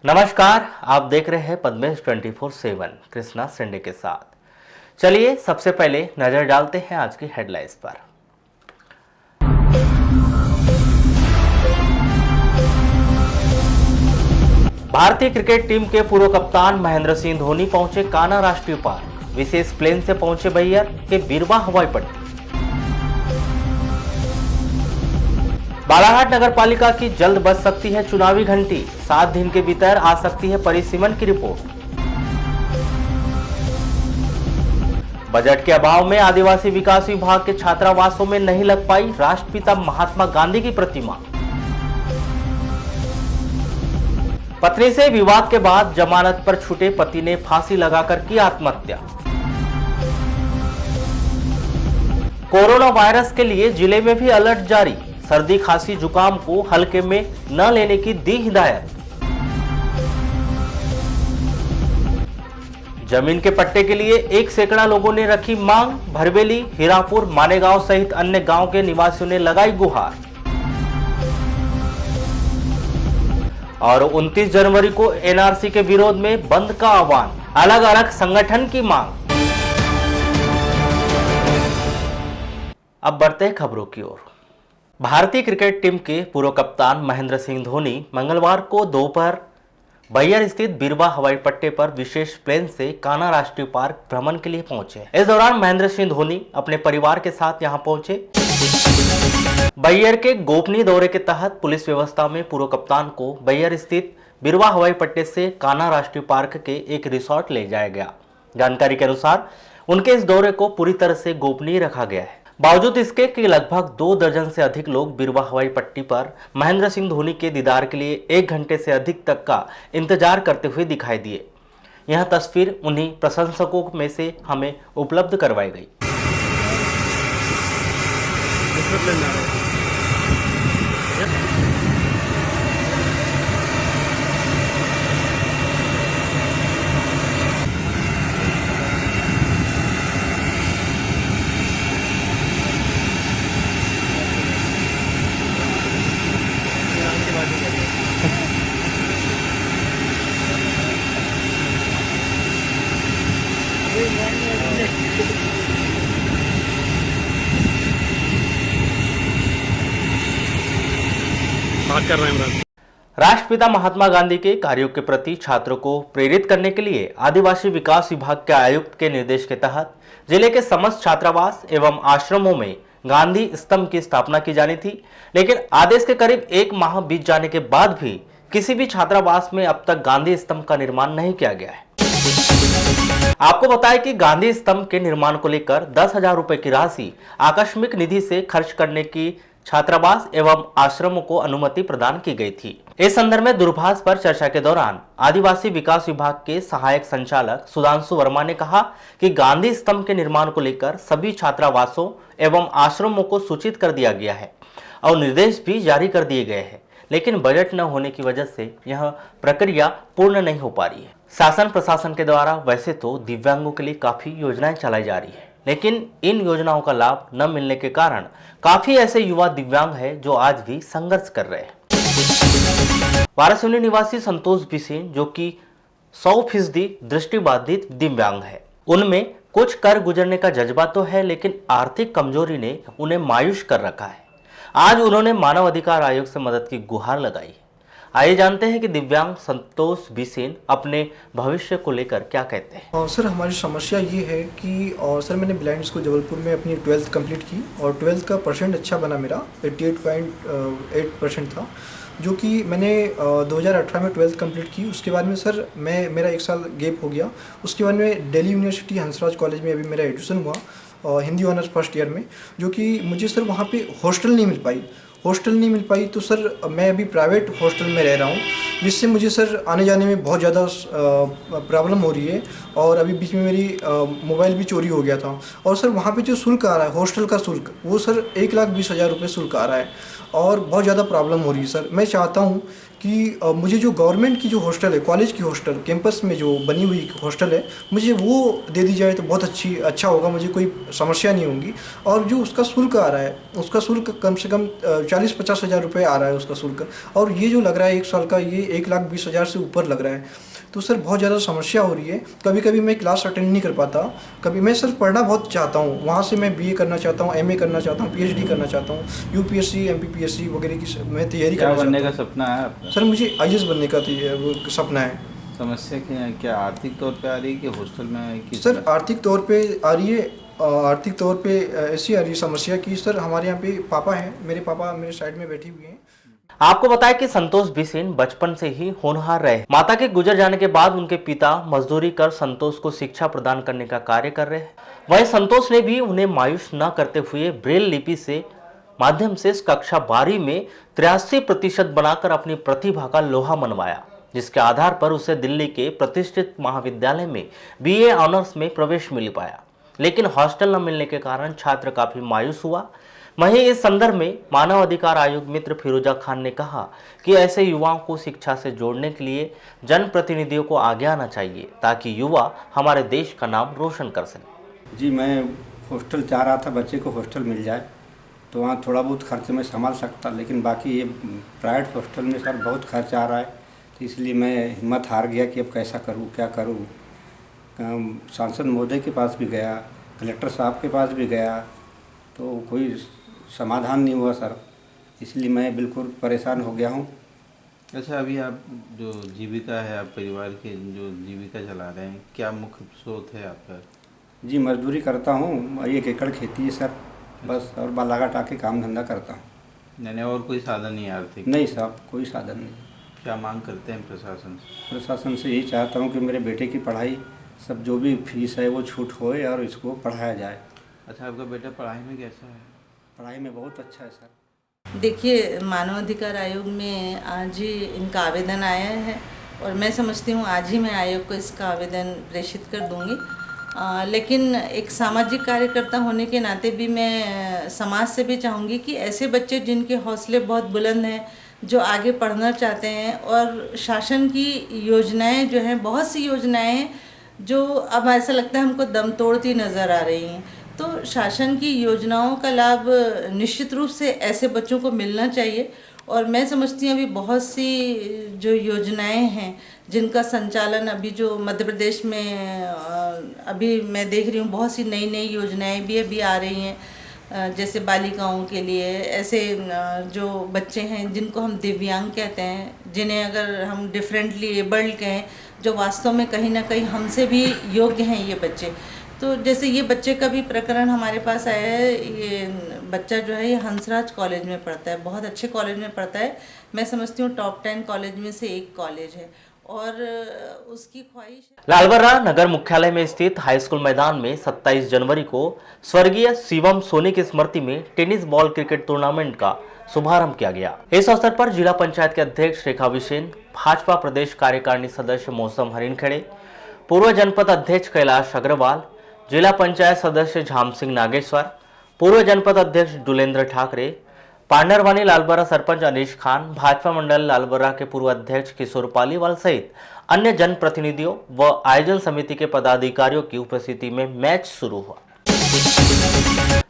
नमस्कार, आप देख रहे हैं पद्मेश 24/7 कृष्णा संडे के साथ। चलिए सबसे पहले नजर डालते हैं आज की हेडलाइंस पर। भारतीय क्रिकेट टीम के पूर्व कप्तान महेंद्र सिंह धोनी पहुंचे कान्हा राष्ट्रीय पार्क। विशेष प्लेन से पहुंचे बैयर के बीरवा हवाई पट्टी। बालाघाट नगर पालिका की जल्द बज सकती है चुनावी घंटी। 7 दिन के भीतर आ सकती है परिसीमन की रिपोर्ट। बजट के अभाव में आदिवासी विकास विभाग के छात्रावासों में नहीं लग पाई राष्ट्रपिता महात्मा गांधी की प्रतिमा। पत्नी से विवाद के बाद जमानत पर छूटे पति ने फांसी लगाकर की आत्महत्या। कोरोना वायरस के लिए जिले में भी अलर्ट जारी। सर्दी खांसी जुकाम को हल्के में न लेने की दी हिदायत। जमीन के पट्टे के लिए 1 सैकड़ा लोगों ने रखी मांग। भरवेली, हीरापुर, मानेगांव सहित अन्य गांव के निवासियों ने लगाई गुहार। और 29 जनवरी को एनआरसी के विरोध में बंद का आह्वान। अलग अलग संगठन की मांग। अब बढ़ते हैं खबरों की ओर। भारतीय क्रिकेट टीम के पूर्व कप्तान महेंद्र सिंह धोनी मंगलवार को दोपहर बैयर स्थित बीरवा हवाई पट्टे पर विशेष प्लेन से कान्हा राष्ट्रीय पार्क भ्रमण के लिए पहुंचे। इस दौरान महेंद्र सिंह धोनी अपने परिवार के साथ यहां पहुंचे। बैयर के गोपनीय दौरे के तहत पुलिस व्यवस्था में पूर्व कप्तान को बैयर स्थित बीरवा हवाई पट्टे से कान्हा राष्ट्रीय पार्क के एक रिसोर्ट ले जाया गया। जानकारी के अनुसार उनके इस दौरे को पूरी तरह से गोपनीय रखा गया है। बावजूद इसके कि लगभग 2 दर्जन से अधिक लोग बीरवा हवाई पट्टी पर महेंद्र सिंह धोनी के दीदार के लिए 1 घंटे से अधिक तक का इंतजार करते हुए दिखाई दिए। यह तस्वीर उन्हीं प्रशंसकों में से हमें उपलब्ध करवाई गई। राष्ट्रपिता महात्मा गांधी के कार्यों के प्रति छात्रों को प्रेरित करने के लिए आदिवासी विकास विभाग के आयुक्त के निर्देश के तहत जिले के समस्त छात्रावास एवं आश्रमों में गांधी स्तंभ की स्थापना की जानी थी। लेकिन आदेश के करीब 1 माह बीत जाने के बाद भी किसी भी छात्रावास में अब तक गांधी स्तंभ का निर्माण नहीं किया गया है। आपको बताएं कि गांधी स्तंभ के निर्माण को लेकर 10,000 रुपए की राशि आकस्मिक निधि से खर्च करने की छात्रावास एवं आश्रमों को अनुमति प्रदान की गई थी। इस संदर्भ में दूरभाष पर चर्चा के दौरान आदिवासी विकास विभाग के सहायक संचालक सुधांशु वर्मा ने कहा कि गांधी स्तंभ के निर्माण को लेकर सभी छात्रावासों एवं आश्रमों को सूचित कर दिया गया है और निर्देश भी जारी कर दिए गए हैं, लेकिन बजट न होने की वजह से यह प्रक्रिया पूर्ण नहीं हो पा रही है। शासन प्रशासन के द्वारा वैसे तो दिव्यांगों के लिए काफी योजनाएं चलाई जा रही है, लेकिन इन योजनाओं का लाभ न मिलने के कारण काफी ऐसे युवा दिव्यांग हैं जो आज भी संघर्ष कर रहे हैं। वारासिवनी निवासी संतोष बिसेन, जो कि 100% दृष्टिबाधित दिव्यांग है, उनमें कुछ कर गुजरने का जज्बा तो है, लेकिन आर्थिक कमजोरी ने उन्हें मायूस कर रखा है। आज उन्होंने मानव अधिकार आयोग से मदद की गुहार लगाई। आइए जानते हैं कि दिव्यांग संतोष बिसेन अपने भविष्य को लेकर क्या कहते हैं। सर, हमारी समस्या ये है कि सर मैंने ब्लाइंड स्कूल जबलपुर में अपनी 12th कंप्लीट की और 12th का परसेंट अच्छा बना, मेरा 88.8% था, जो कि मैंने 2018 में 12th कंप्लीट की। उसके बाद में सर मेरा 1 साल गैप हो गया। उसके बाद में दिल्ली यूनिवर्सिटी हंसराज कॉलेज में अभी मेरा एडमिशन हुआ हिंदी ऑनर्स फर्स्ट ईयर में, जो कि मुझे सर वहाँ पे हॉस्टल नहीं मिल पाई। तो सर मैं अभी प्राइवेट हॉस्टल में रह रहा हूँ, जिससे मुझे सर आने जाने में बहुत ज़्यादा प्रॉब्लम हो रही है। और अभी बीच में मेरी मोबाइल भी चोरी हो गया था। और सर वहाँ पे जो शुल्क आ रहा है, हॉस्टल का शुल्क, वो सर 1,20,000 रुपये शुल्क आ रहा है और बहुत ज़्यादा प्रॉब्लम हो रही है। सर मैं चाहता हूँ कि मुझे जो गवर्नमेंट की जो हॉस्टल है, कॉलेज की हॉस्टल, कैंपस में जो बनी हुई हॉस्टल है, मुझे वो दे दी जाए तो बहुत अच्छा होगा, मुझे कोई समस्या नहीं होगी। और जो उसका शुल्क आ रहा है, उसका शुल्क कम से कम 40-50 हज़ार रुपये आ रहा है उसका शुल्क। और ये जो लग रहा है 1 साल का, ये 1,20,000 से ऊपर लग रहा है। तो सर बहुत ज़्यादा समस्या हो रही है। कभी कभी मैं क्लास अटेंड नहीं कर पाता। कभी मैं सर पढ़ना बहुत चाहता हूँ, वहाँ से मैं BA करना चाहता हूँ, MA करना चाहता हूँ, PhD करना चाहता हूँ, UPSC MPPSC वगैरह की मैं तैयारी क्या करना बनने चाहता का सपना है आपका? हूँ। सर मुझे IAS बनने का वो सपना है। समस्या क्या है? क्या आर्थिक तौर पे आ रही है कि हॉस्टल में है कि सर आर्थिक तौर पे आ रही है। आर्थिक तौर पे ऐसी आ रही है समस्या कि सर हमारे यहाँ पे पापा हैं, मेरे पापा मेरे साइड में बैठे हुए हैं। आपको बताया कि संतोष बिसेन बचपन से ही होनहार रहे। माता के गुजर जाने के बाद उनके पिता मजदूरी कर संतोष को शिक्षा प्रदान करने का कार्य कर रहे हैं। वहीं संतोष ने भी उन्हें मायूस न करते हुए ब्रेल लिपि से माध्यम से कक्षा 12 में 83% बनाकर अपनी प्रतिभा का लोहा मनवाया, जिसके आधार पर उसे दिल्ली के प्रतिष्ठित महाविद्यालय में BA ऑनर्स में प्रवेश मिल पाया। लेकिन हॉस्टल न मिलने के कारण छात्र काफी मायूस हुआ। वहीं इस संदर्भ में मानव अधिकार आयोग मित्र फिरोजा खान ने कहा कि ऐसे युवाओं को शिक्षा से जोड़ने के लिए जनप्रतिनिधियों को आगे आना चाहिए, ताकि युवा हमारे देश का नाम रोशन कर सके। जी, मैं हॉस्टल चाह रहा था, बच्चे को हॉस्टल मिल जाए तो वहाँ थोड़ा बहुत खर्च में संभाल सकता, लेकिन बाकी ये प्राइवेट हॉस्टल में सर बहुत खर्च आ रहा है। तो इसलिए मैं हिम्मत हार गया कि अब कैसा करूँ, क्या करूँ। सांसद महोदय के पास भी गया, कलेक्टर साहब के पास भी गया, तो कोई समाधान नहीं हुआ सर। इसलिए मैं बिल्कुल परेशान हो गया हूँ। अच्छा, अभी आप जो जीविका है, आप परिवार के जो जीविका चला रहे हैं, क्या मुख्य स्रोत है आपका? जी, मजदूरी करता हूँ, 1 एकड़ खेती है सर, बस, और बालाघाट आके काम धंधा करता हूँ। यानी और कोई साधन नहीं है आर्थिक? नहीं साहब, कोई साधन नहीं। क्या मांग करते हैं प्रशासन से? प्रशासन से यही चाहता हूँ कि मेरे बेटे की पढ़ाई सब जो भी फीस है वो छूट होए और इसको पढ़ाया जाए। अच्छा, आपका बेटा पढ़ाई में कैसा है? पढ़ाई में बहुत अच्छा है सर। देखिए, मानवाधिकार आयोग में आज ही इनका आवेदन आया है और मैं समझती हूँ आज ही मैं आयोग को इसका आवेदन प्रेषित कर दूँगी। लेकिन एक सामाजिक कार्यकर्ता होने के नाते भी मैं समाज से भी चाहूँगी कि ऐसे बच्चे जिनके हौसले बहुत बुलंद हैं, जो आगे पढ़ना चाहते हैं, और शासन की योजनाएं जो हैं, बहुत सी योजनाएं हैं जो अब ऐसा लगता है हमको दम तोड़ती नज़र आ रही हैं। तो शासन की योजनाओं का लाभ निश्चित रूप से ऐसे बच्चों को मिलना चाहिए। और मैं समझती हूँ अभी बहुत सी जो योजनाएं हैं जिनका संचालन अभी जो मध्य प्रदेश में अभी मैं देख रही हूँ, बहुत सी नई नई योजनाएं भी अभी आ रही हैं। जैसे बालिकाओं के लिए ऐसे जो बच्चे हैं जिनको हम दिव्यांग कहते हैं, जिन्हें अगर हम डिफरेंटली एबल्ड कहें, जो वास्तव में कहीं ना कहीं हमसे भी योग्य हैं ये बच्चे। तो जैसे ये बच्चे का भी प्रकरण हमारे पास आया है। ये बच्चा जो है ये हंसराज कॉलेज में पढ़ता है, बहुत अच्छे कॉलेज में पढ़ता है। मैं समझती हूँ टॉप 10 कॉलेज में से एक कॉलेज है और उसकी ख्वाहिश है। लालबर्रा नगर मुख्यालय में स्थित हाई स्कूल मैदान में 27 जनवरी को स्वर्गीय शिवम सोनी की स्मृति में टेनिस बॉल क्रिकेट टूर्नामेंट का शुभारंभ किया गया। इस अवसर पर जिला पंचायत के अध्यक्ष रेखा बिसेन, भाजपा प्रदेश कार्यकारिणी सदस्य मौसम हरिनखेड़े, पूर्व जनपद अध्यक्ष कैलाश अग्रवाल, जिला पंचायत सदस्य झाम सिंह नागेश्वर, पूर्व जनपद अध्यक्ष डुलेंद्र ठाकरे, पांडरवानी लालबर्रा सरपंच अनीश खान, भाजपा मंडल लालबर्रा के पूर्व अध्यक्ष किशोर पालीवाल सहित अन्य जनप्रतिनिधियों व आयोजन समिति के पदाधिकारियों की उपस्थिति में मैच शुरू हुआ।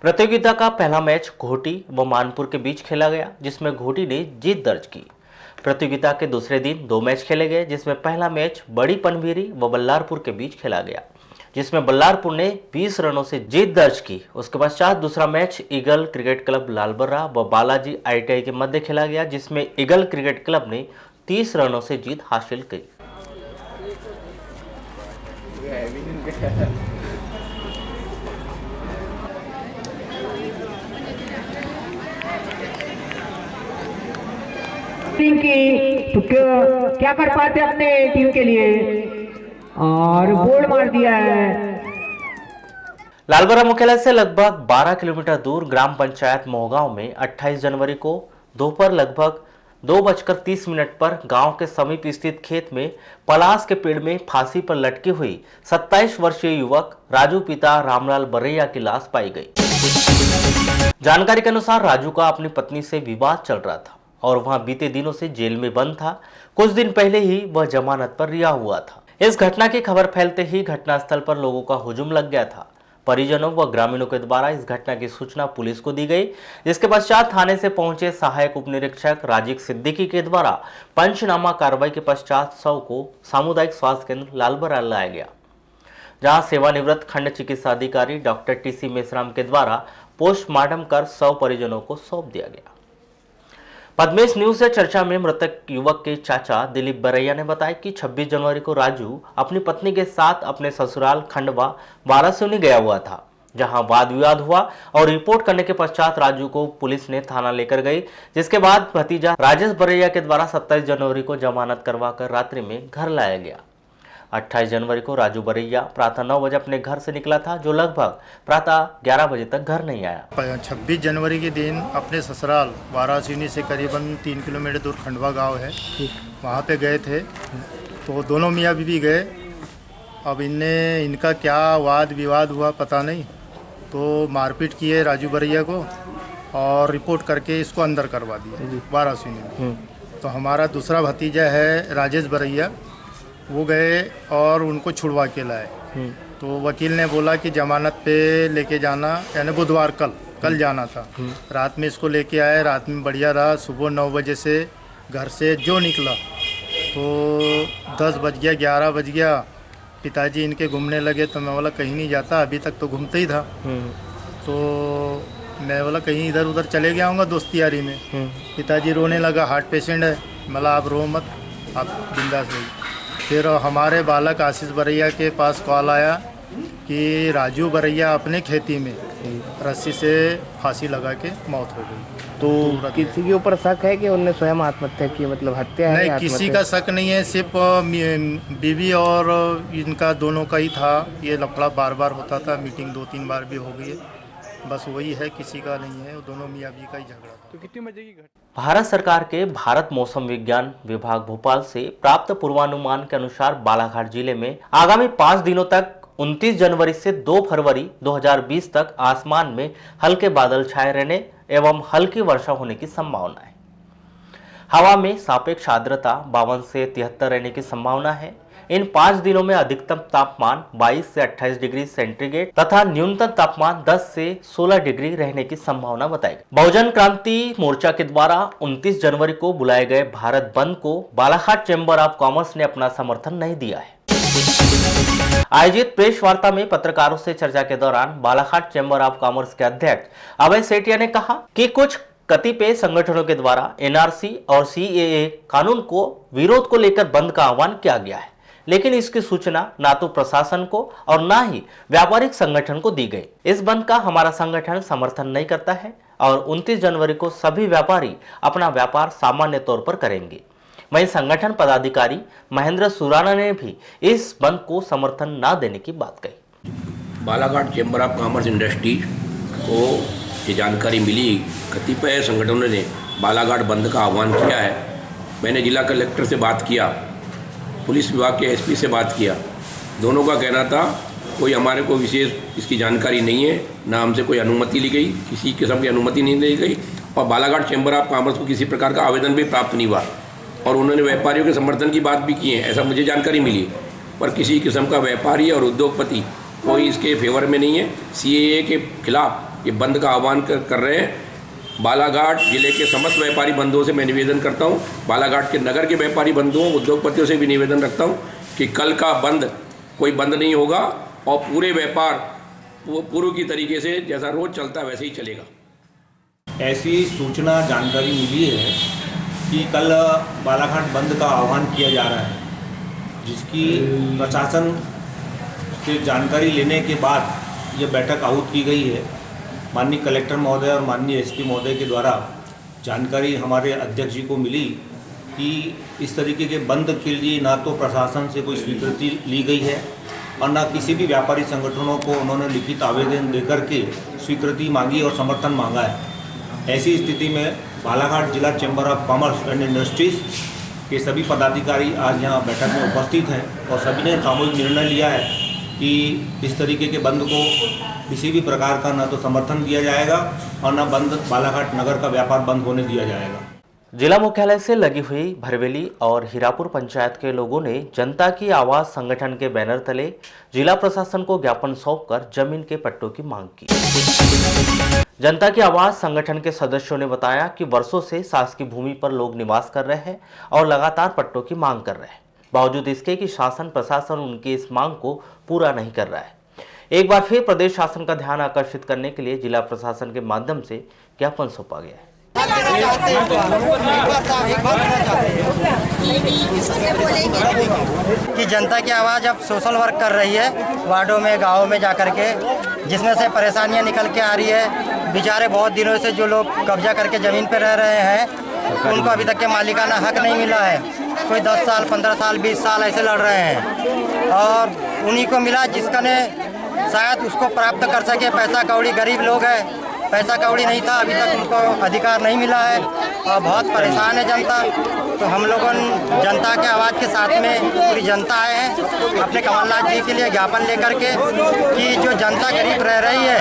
प्रतियोगिता का पहला मैच घोटी व मानपुर के बीच खेला गया, जिसमें घोटी ने जीत दर्ज की। प्रतियोगिता के दूसरे दिन 2 मैच खेले गए, जिसमें पहला मैच बड़ी पनवेरी व बल्लारपुर के बीच खेला गया, जिसमें बल्लारपुर ने 20 रनों से जीत दर्ज की। उसके पश्चात दूसरा match eagle cricket club Lalbarra व बालाजी ITI के मध्य खेला गया, जिसमें ईगल क्रिकेट क्लब ने 30 रनों से जीत हासिल की। टीम की तो क्या कर पाते अपने टीम के लिए, और बोल्ड मार दिया है। लालबर्रा मुख्यालय से लगभग 12 किलोमीटर दूर ग्राम पंचायत मोहगांव में 28 जनवरी को दोपहर लगभग 2:30 पर गांव के समीप स्थित खेत में पलास के पेड़ में फांसी पर लटकी हुई 27 वर्षीय युवक राजू पिता रामलाल बरैया की लाश पाई गई। जानकारी के अनुसार राजू का अपनी पत्नी से विवाद चल रहा था और वहां बीते दिनों से जेल में बंद था। कुछ दिन पहले ही वह जमानत पर रिहा हुआ था। इस घटना की खबर फैलते ही घटनास्थल पर लोगों का हुजूम लग गया था। परिजनों व ग्रामीणों के द्वारा इस घटना की सूचना पुलिस को दी गई, जिसके पश्चात थाने से पहुंचे सहायक उप निरीक्षक राजीव सिद्दीकी के द्वारा पंचनामा कार्रवाई के पश्चात शव को सामुदायिक स्वास्थ्य केंद्र लालबरा लाया गया, जहां सेवानिवृत्त खंड चिकित्सा अधिकारी डॉक्टर टीसी मेश्राम के द्वारा पोस्टमार्टम कर शव परिजनों को सौंप दिया गया। पद्मेश न्यूज से चर्चा में मृतक युवक के चाचा दिलीप बरैया ने बताया कि 26 जनवरी को राजू अपनी पत्नी के साथ अपने ससुराल खंडवा वारासिवनी गया हुआ था, जहां वाद विवाद हुआ और रिपोर्ट करने के पश्चात राजू को पुलिस ने थाना लेकर गई, जिसके बाद भतीजा राजेश बरैया के द्वारा 27 जनवरी को जमानत करवाकर रात्रि में घर लाया गया। 28 जनवरी को राजू बरैया प्रातः 9 बजे अपने घर से निकला था, जो लगभग प्रातः 11 बजे तक घर नहीं आया। 26 जनवरी के दिन अपने ससुराल वारासिवनी से करीबन 3 किलोमीटर दूर खंडवा गांव है, वहां पे गए थे। तो दोनों मियाँ बीवी गए। अब इनका क्या वाद विवाद हुआ पता नहीं, तो मारपीट किए राजू बरैया को और रिपोर्ट करके इसको अंदर करवा दिया वारासिवनी में। तो हमारा दूसरा भतीजा है राजेश बरैया, वो गए और उनको छुड़वा के लाए। तो वकील ने बोला कि जमानत पे लेके जाना, यानी बुधवार कल जाना था। रात में इसको लेके आए, रात में बढ़िया रहा। सुबह 9 बजे से घर से जो निकला तो 10 बज गया, 11 बज गया। पिताजी इनके घूमने लगे तो मैं बोला कहीं नहीं जाता, अभी तक तो घूमते ही था। तो मैं बोला कहीं इधर उधर चले गया हूँगा दोस्ती यारी में। पिताजी रोने लगा, हार्ट पेशेंट है। मला आप रो मत, आप बिंदास रहिए। फिर हमारे बालक आशीष बरैया के पास कॉल आया कि राजू बरैया अपने खेती में रस्सी से फांसी लगा के मौत हो गई। तो किसी के ऊपर शक है कि उन्होंने स्वयं आत्महत्या की, मतलब हत्या है? नहीं, किसी का शक नहीं है, सिर्फ बीवी और इनका दोनों का ही था। ये लफड़ा बार बार होता था, मीटिंग 2-3 बार भी हो गई है, बस वही है, किसी का नहीं है। दोनों मियाँ बीवी का ही झगड़ा था। तो कितनी बजे की घटना? भारत सरकार के भारत मौसम विज्ञान विभाग भोपाल से प्राप्त पूर्वानुमान के अनुसार बालाघाट जिले में आगामी 5 दिनों तक 29 जनवरी से 2 फरवरी 2020 तक आसमान में हल्के बादल छाए रहने एवं हल्की वर्षा होने की संभावना है। हवा में सापेक्ष आर्द्रता 52 से 73 रहने की संभावना है। इन 5 दिनों में अधिकतम तापमान 22 से 28 डिग्री सेंटीग्रेड तथा न्यूनतम तापमान 10 से 16 डिग्री रहने की संभावना बताई गई। बहुजन क्रांति मोर्चा के द्वारा 29 जनवरी को बुलाए गए भारत बंद को बालाघाट चैम्बर ऑफ कॉमर्स ने अपना समर्थन नहीं दिया है। आयोजित प्रेस वार्ता में पत्रकारों से चर्चा के दौरान बालाघाट चैम्बर ऑफ कॉमर्स के अध्यक्ष अभय सेठिया ने कहा कि कुछ कतिपय संगठनों के द्वारा एनआरसी और सीएए कानून को विरोध को लेकर बंद का आह्वान किया गया है, लेकिन इसकी सूचना ना तो प्रशासन को और ना ही व्यापारिक संगठन को दी गई। इस बंद का हमारा संगठन समर्थन नहीं करता है और 29 जनवरी को सभी व्यापारी अपना व्यापार सामान्य तौर पर करेंगे। वहीं संगठन पदाधिकारी महेंद्र सुराना ने भी इस बंद को समर्थन न देने की बात कही। Balaghat chamber of commerce industry को ये जानकारी मिली, कतिपय संगठनों ने बालाघाट बंद का आह्वान किया है। मैंने जिला कलेक्टर से बात किया, पुलिस विभाग के एसपी से बात किया। दोनों का कहना था कोई हमारे को विशेष इसकी जानकारी नहीं है, ना हमसे कोई अनुमति ली गई, किसी किस्म की अनुमति नहीं दी गई और बालाघाट चैम्बर ऑफ कॉमर्स को किसी प्रकार का आवेदन भी प्राप्त नहीं हुआ। और उन्होंने व्यापारियों के समर्थन की बात भी की है, ऐसा मुझे जानकारी मिली, पर किसी किस्म का व्यापारी और उद्योगपति कोई इसके फेवर में नहीं है। सीएए के खिलाफ ये बंद का आह्वान कर रहे हैं। बालाघाट जिले के समस्त व्यापारी बंधुओं से मैं निवेदन करता हूं, बालाघाट के नगर के व्यापारी बंधुओं, उद्योगपतियों से भी निवेदन रखता हूं कि कल का बंद कोई बंद नहीं होगा और पूरे व्यापार वो पूर्व की तरीके से जैसा रोज चलता है वैसे ही चलेगा। ऐसी सूचना जानकारी मिली है कि कल बालाघाट बंद का आह्वान किया जा रहा है, जिसकी प्रशासन से जानकारी लेने के बाद ये बैठक आहूत की गई है। माननीय कलेक्टर महोदय और माननीय एसपी महोदय के द्वारा जानकारी हमारे अध्यक्ष जी को मिली कि इस तरीके के बंद के लिए ना तो प्रशासन से कोई स्वीकृति ली गई है और ना किसी भी व्यापारी संगठनों को उन्होंने लिखित आवेदन देकर के स्वीकृति मांगी और समर्थन मांगा है। ऐसी स्थिति में बालाघाट जिला chamber of commerce and industries के सभी पदाधिकारी आज यहाँ बैठक में उपस्थित हैं और सभी ने सामूहिक निर्णय लिया है कि इस तरीके के बंद को किसी भी प्रकार का ना तो समर्थन दिया जाएगा और ना बंद बालाघाट नगर का व्यापार बंद होने दिया जाएगा। जिला मुख्यालय से लगी हुई भरवेली और हीरापुर पंचायत के लोगों ने जनता की आवाज संगठन के बैनर तले जिला प्रशासन को ज्ञापन सौंपकर जमीन के पट्टों की मांग की। जनता की आवाज संगठन के सदस्यों ने बताया कि वर्षों से शासकीय भूमि पर लोग निवास कर रहे हैं और लगातार पट्टों की मांग कर रहे हैं, बावजूद इसके कि शासन प्रशासन उनकी इस मांग को पूरा नहीं कर रहा है। एक बार फिर प्रदेश शासन का ध्यान आकर्षित करने के लिए जिला प्रशासन के माध्यम से ज्ञापन सौंपा गया है। कि जनता की आवाज़ अब सोशल वर्क कर रही है वार्डों में, गाँवों में जाकर के, जिसमें से परेशानियां निकल के आ रही है। बेचारे बहुत दिनों से जो लोग कब्जा करके ज़मीन पर रह रहे हैं उनको अभी तक के मालिकाना हक नहीं मिला है। कोई 10 साल, 15 साल, 20 साल ऐसे लड़ रहे हैं और उन्हीं को मिला जिसका ने शायद उसको प्राप्त कर सके। पैसा कौड़ी, गरीब लोग हैं, पैसा कौड़ी नहीं था, अभी तक उनको अधिकार नहीं मिला है और बहुत परेशान है जनता। तो हम लोगों जनता के आवाज़ के साथ में पूरी जनता आए हैं अपने कमलनाथ जी के लिए ज्ञापन लेकर के कि जो जनता गरीब रह रही है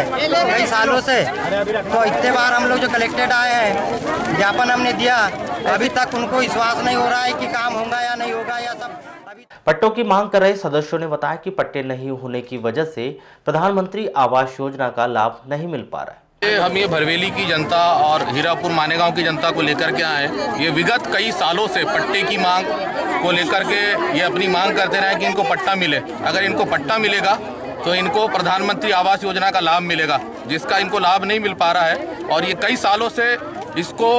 कई सालों से। तो इतने बार हम लोग जो कलेक्टेड आए हैं, ज्ञापन हमने दिया, अभी तक उनको विश्वास नहीं हो रहा है कि काम होगा या नहीं होगा या सब। पट्टों की मांग कर रहे सदस्यों ने बताया कि पट्टे नहीं होने की वजह से प्रधानमंत्री आवास योजना का लाभ नहीं मिल पा रहा है। हम ये भरवेली की जनता और हीरापुर मानेगांव की जनता को लेकर के आए। ये विगत कई सालों से पट्टे की मांग को लेकर के ये अपनी मांग करते रहे कि इनको पट्टा मिले। अगर इनको पट्टा मिलेगा तो इनको प्रधानमंत्री आवास योजना का लाभ मिलेगा, जिसका इनको लाभ नहीं मिल पा रहा है। और ये कई सालों से इसको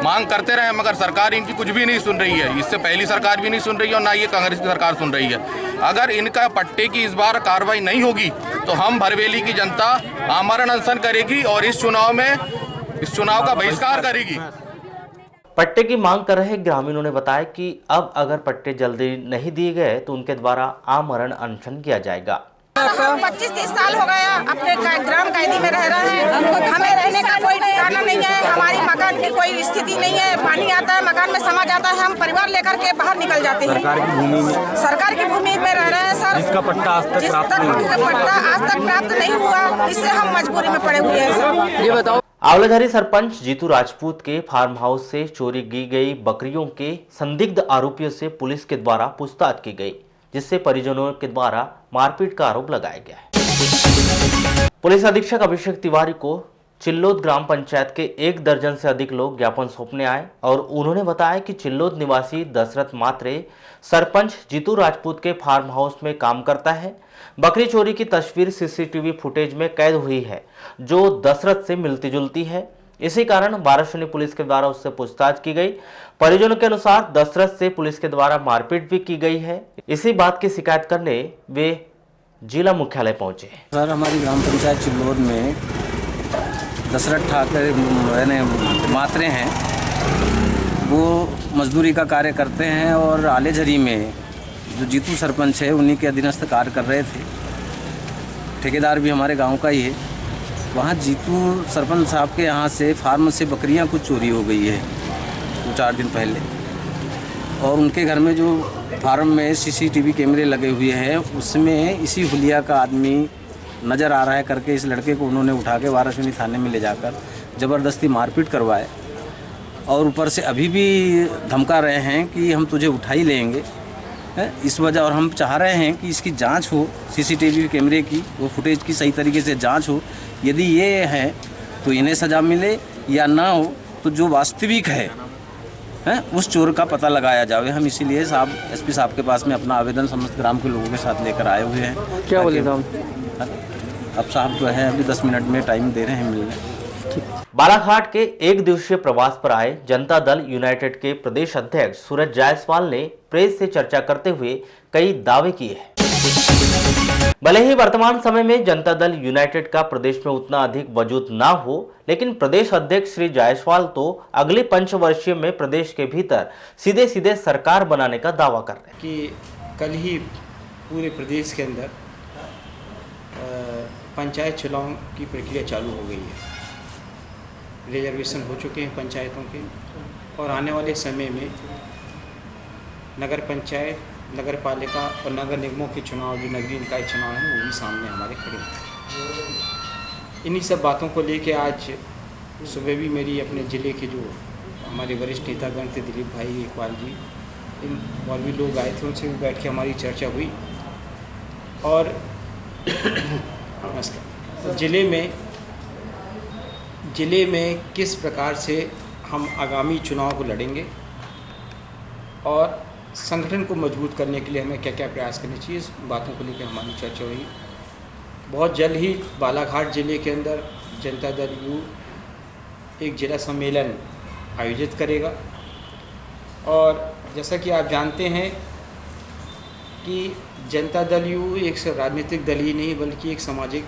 मांग करते रहे, मगर सरकार इनकी कुछ भी नहीं सुन रही है। इससे पहली सरकार भी नहीं सुन रही है और ना ये कांग्रेस की सरकार सुन रही है। अगर इनका पट्टे की इस बार कार्रवाई नहीं होगी तो हम भरवेली की जनता आमरण अनशन करेगी और इस चुनाव का बहिष्कार करेगी। पट्टे की मांग कर रहे ग्रामीणों ने बताया कि अब अगर पट्टे जल्दी नहीं दिए गए तो उनके द्वारा आमरण अनशन किया जाएगा। 25-30 साल हो गया अपने ग्राम कैदी में रह रहे हैं। हमें रहने का कोई ठिकाना नहीं है, हमारी मकान की कोई स्थिति नहीं है। पानी आता है, मकान में समा जाता है, हम परिवार लेकर के बाहर निकल जाते हैं। सरकार की भूमि में रह रहे हैं सर, जिसका पट्टा आज तक प्राप्त नहीं हुआ, इससे हम मजबूरी में पड़े हुए हैं सर। ये बताओ, आंवलाधारी सरपंच जीतू राजपूत के फार्म हाउस से चोरी की गई बकरियों के संदिग्ध आरोपियों से पुलिस के द्वारा पूछताछ की गई, जिससे परिजनों के द्वारा मारपीट का आरोप लगाया गया है। पुलिस अधीक्षक अभिषेक तिवारी को चिल्लोद ग्राम पंचायत के 1 दर्जन से अधिक लोग ज्ञापन सौंपने आए और उन्होंने बताया कि चिल्लोद निवासी दशरथ मात्रे सरपंच जीतू राजपूत के फार्म हाउस में काम करता है। बकरी चोरी की तस्वीर सीसीटीवी फुटेज में कैद हुई है जो दशरथ से मिलती जुलती है। इसी कारण वाराणसी पुलिस के द्वारा उससे पूछताछ की गई। परिजनों के अनुसार दशरथ से पुलिस के द्वारा मारपीट भी की गई है। इसी बात की शिकायत करने वे जिला मुख्यालय पहुंचे। सर, हमारी ग्राम पंचायत चिल्लोद में दशरथ ठाकरे यानी मात्रे हैं, वो मजदूरी का कार्य करते हैं और आलेझरी में जो जीतू सरपंच है उन्हीं के अधीनस्थ कार्य कर रहे थे। ठेकेदार भी हमारे गांव का ही है। वहाँ जीतू सरपंच साहब के यहाँ से फार्म से बकरियाँ कुछ चोरी हो गई है 2-4 दिन पहले, और उनके घर में जो फार्म में सीसीटीवी कैमरे लगे हुए हैं उसमें इसी हुलिया का आदमी नज़र आ रहा है करके इस लड़के को उन्होंने उठा के वाराणसी थाने में ले जाकर ज़बरदस्ती मारपीट करवाए और ऊपर से अभी भी धमका रहे हैं कि हम तुझे उठा ही लेंगे इस वजह। और हम चाह रहे हैं कि इसकी जांच हो, सीसीटीवी कैमरे की वो फुटेज की सही तरीके से जांच हो। यदि ये है तो इन्हें सज़ा मिले, या ना हो तो जो वास्तविक है उस चोर का पता लगाया जाए। हम इसीलिए साहब एसपी साहब के पास में अपना आवेदन समस्त ग्राम के लोगों के साथ लेकर आए हुए हैं। क्या बोले साहब? अब साहब जो है अभी 10 मिनट में टाइम दे रहे हैं मिलने। बालाघाट के 1 दिवसीय प्रवास पर आए जनता दल यूनाइटेड के प्रदेश अध्यक्ष सूरज जायसवाल ने प्रेस से चर्चा करते हुए कई दावे किए हैं। भले ही वर्तमान समय में जनता दल यूनाइटेड का प्रदेश में उतना अधिक वजूद ना हो, लेकिन प्रदेश अध्यक्ष श्री जायसवाल तो अगले पंचवर्षीय में प्रदेश के भीतर सीधे सीधे सरकार बनाने का दावा कर रहे हैं कि कल ही पूरे प्रदेश के अंदर पंचायत चुनाव की प्रक्रिया चालू हो गई है। रिजर्वेशन हो चुके हैं पंचायतों के, और आने वाले समय में नगर पंचायत, नगर पालिका और नगर निगमों के चुनाव, जो नगरीय निकाय चुनाव हैं, वो भी सामने हमारे खड़े हैं। इन्हीं सब बातों को लेके आज सुबह भी मेरी अपने ज़िले के जो हमारे वरिष्ठ नेतागण थे, दिलीप भाई, इकबाल जी, इन और भी लोग आए थे, उनसे भी बैठ के हमारी चर्चा हुई। और ज़िले में किस प्रकार से हम आगामी चुनाव को लड़ेंगे और संगठन को मजबूत करने के लिए हमें क्या क्या प्रयास करने चाहिए, इस बातों को लेकर हमारी चर्चा हुई। बहुत जल्द ही बालाघाट ज़िले के अंदर जनता दल यू एक जिला सम्मेलन आयोजित करेगा। और जैसा कि आप जानते हैं कि जनता दल यू एक सिर्फ राजनीतिक दल ही नहीं बल्कि एक सामाजिक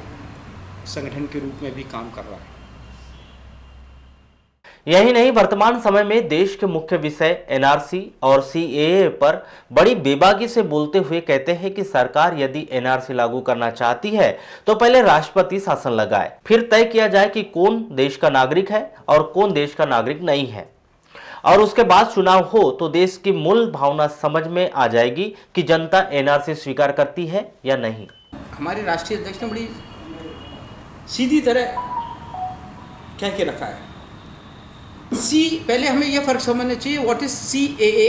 संगठन के रूप में भी काम कर रहा है। यही नहीं, वर्तमान समय में देश के मुख्य विषय एनआरसी और सीएए पर बड़ी बेबाकी से बोलते हुए कहते हैं कि सरकार यदि एनआरसी लागू करना चाहती है तो पहले राष्ट्रपति शासन लगाए, फिर तय किया जाए कि कौन देश का नागरिक है और कौन देश का नागरिक नहीं है, और उसके बाद चुनाव हो तो देश की मूल भावना समझ में आ जाएगी कि जनता एनआरसी स्वीकार करती है या नहीं। हमारे राष्ट्रीय अध्यक्ष ने बड़ी सीधी तरह कह के रखा है, पहले हमें यह फर्क समझना चाहिए व्हाट इज सीएए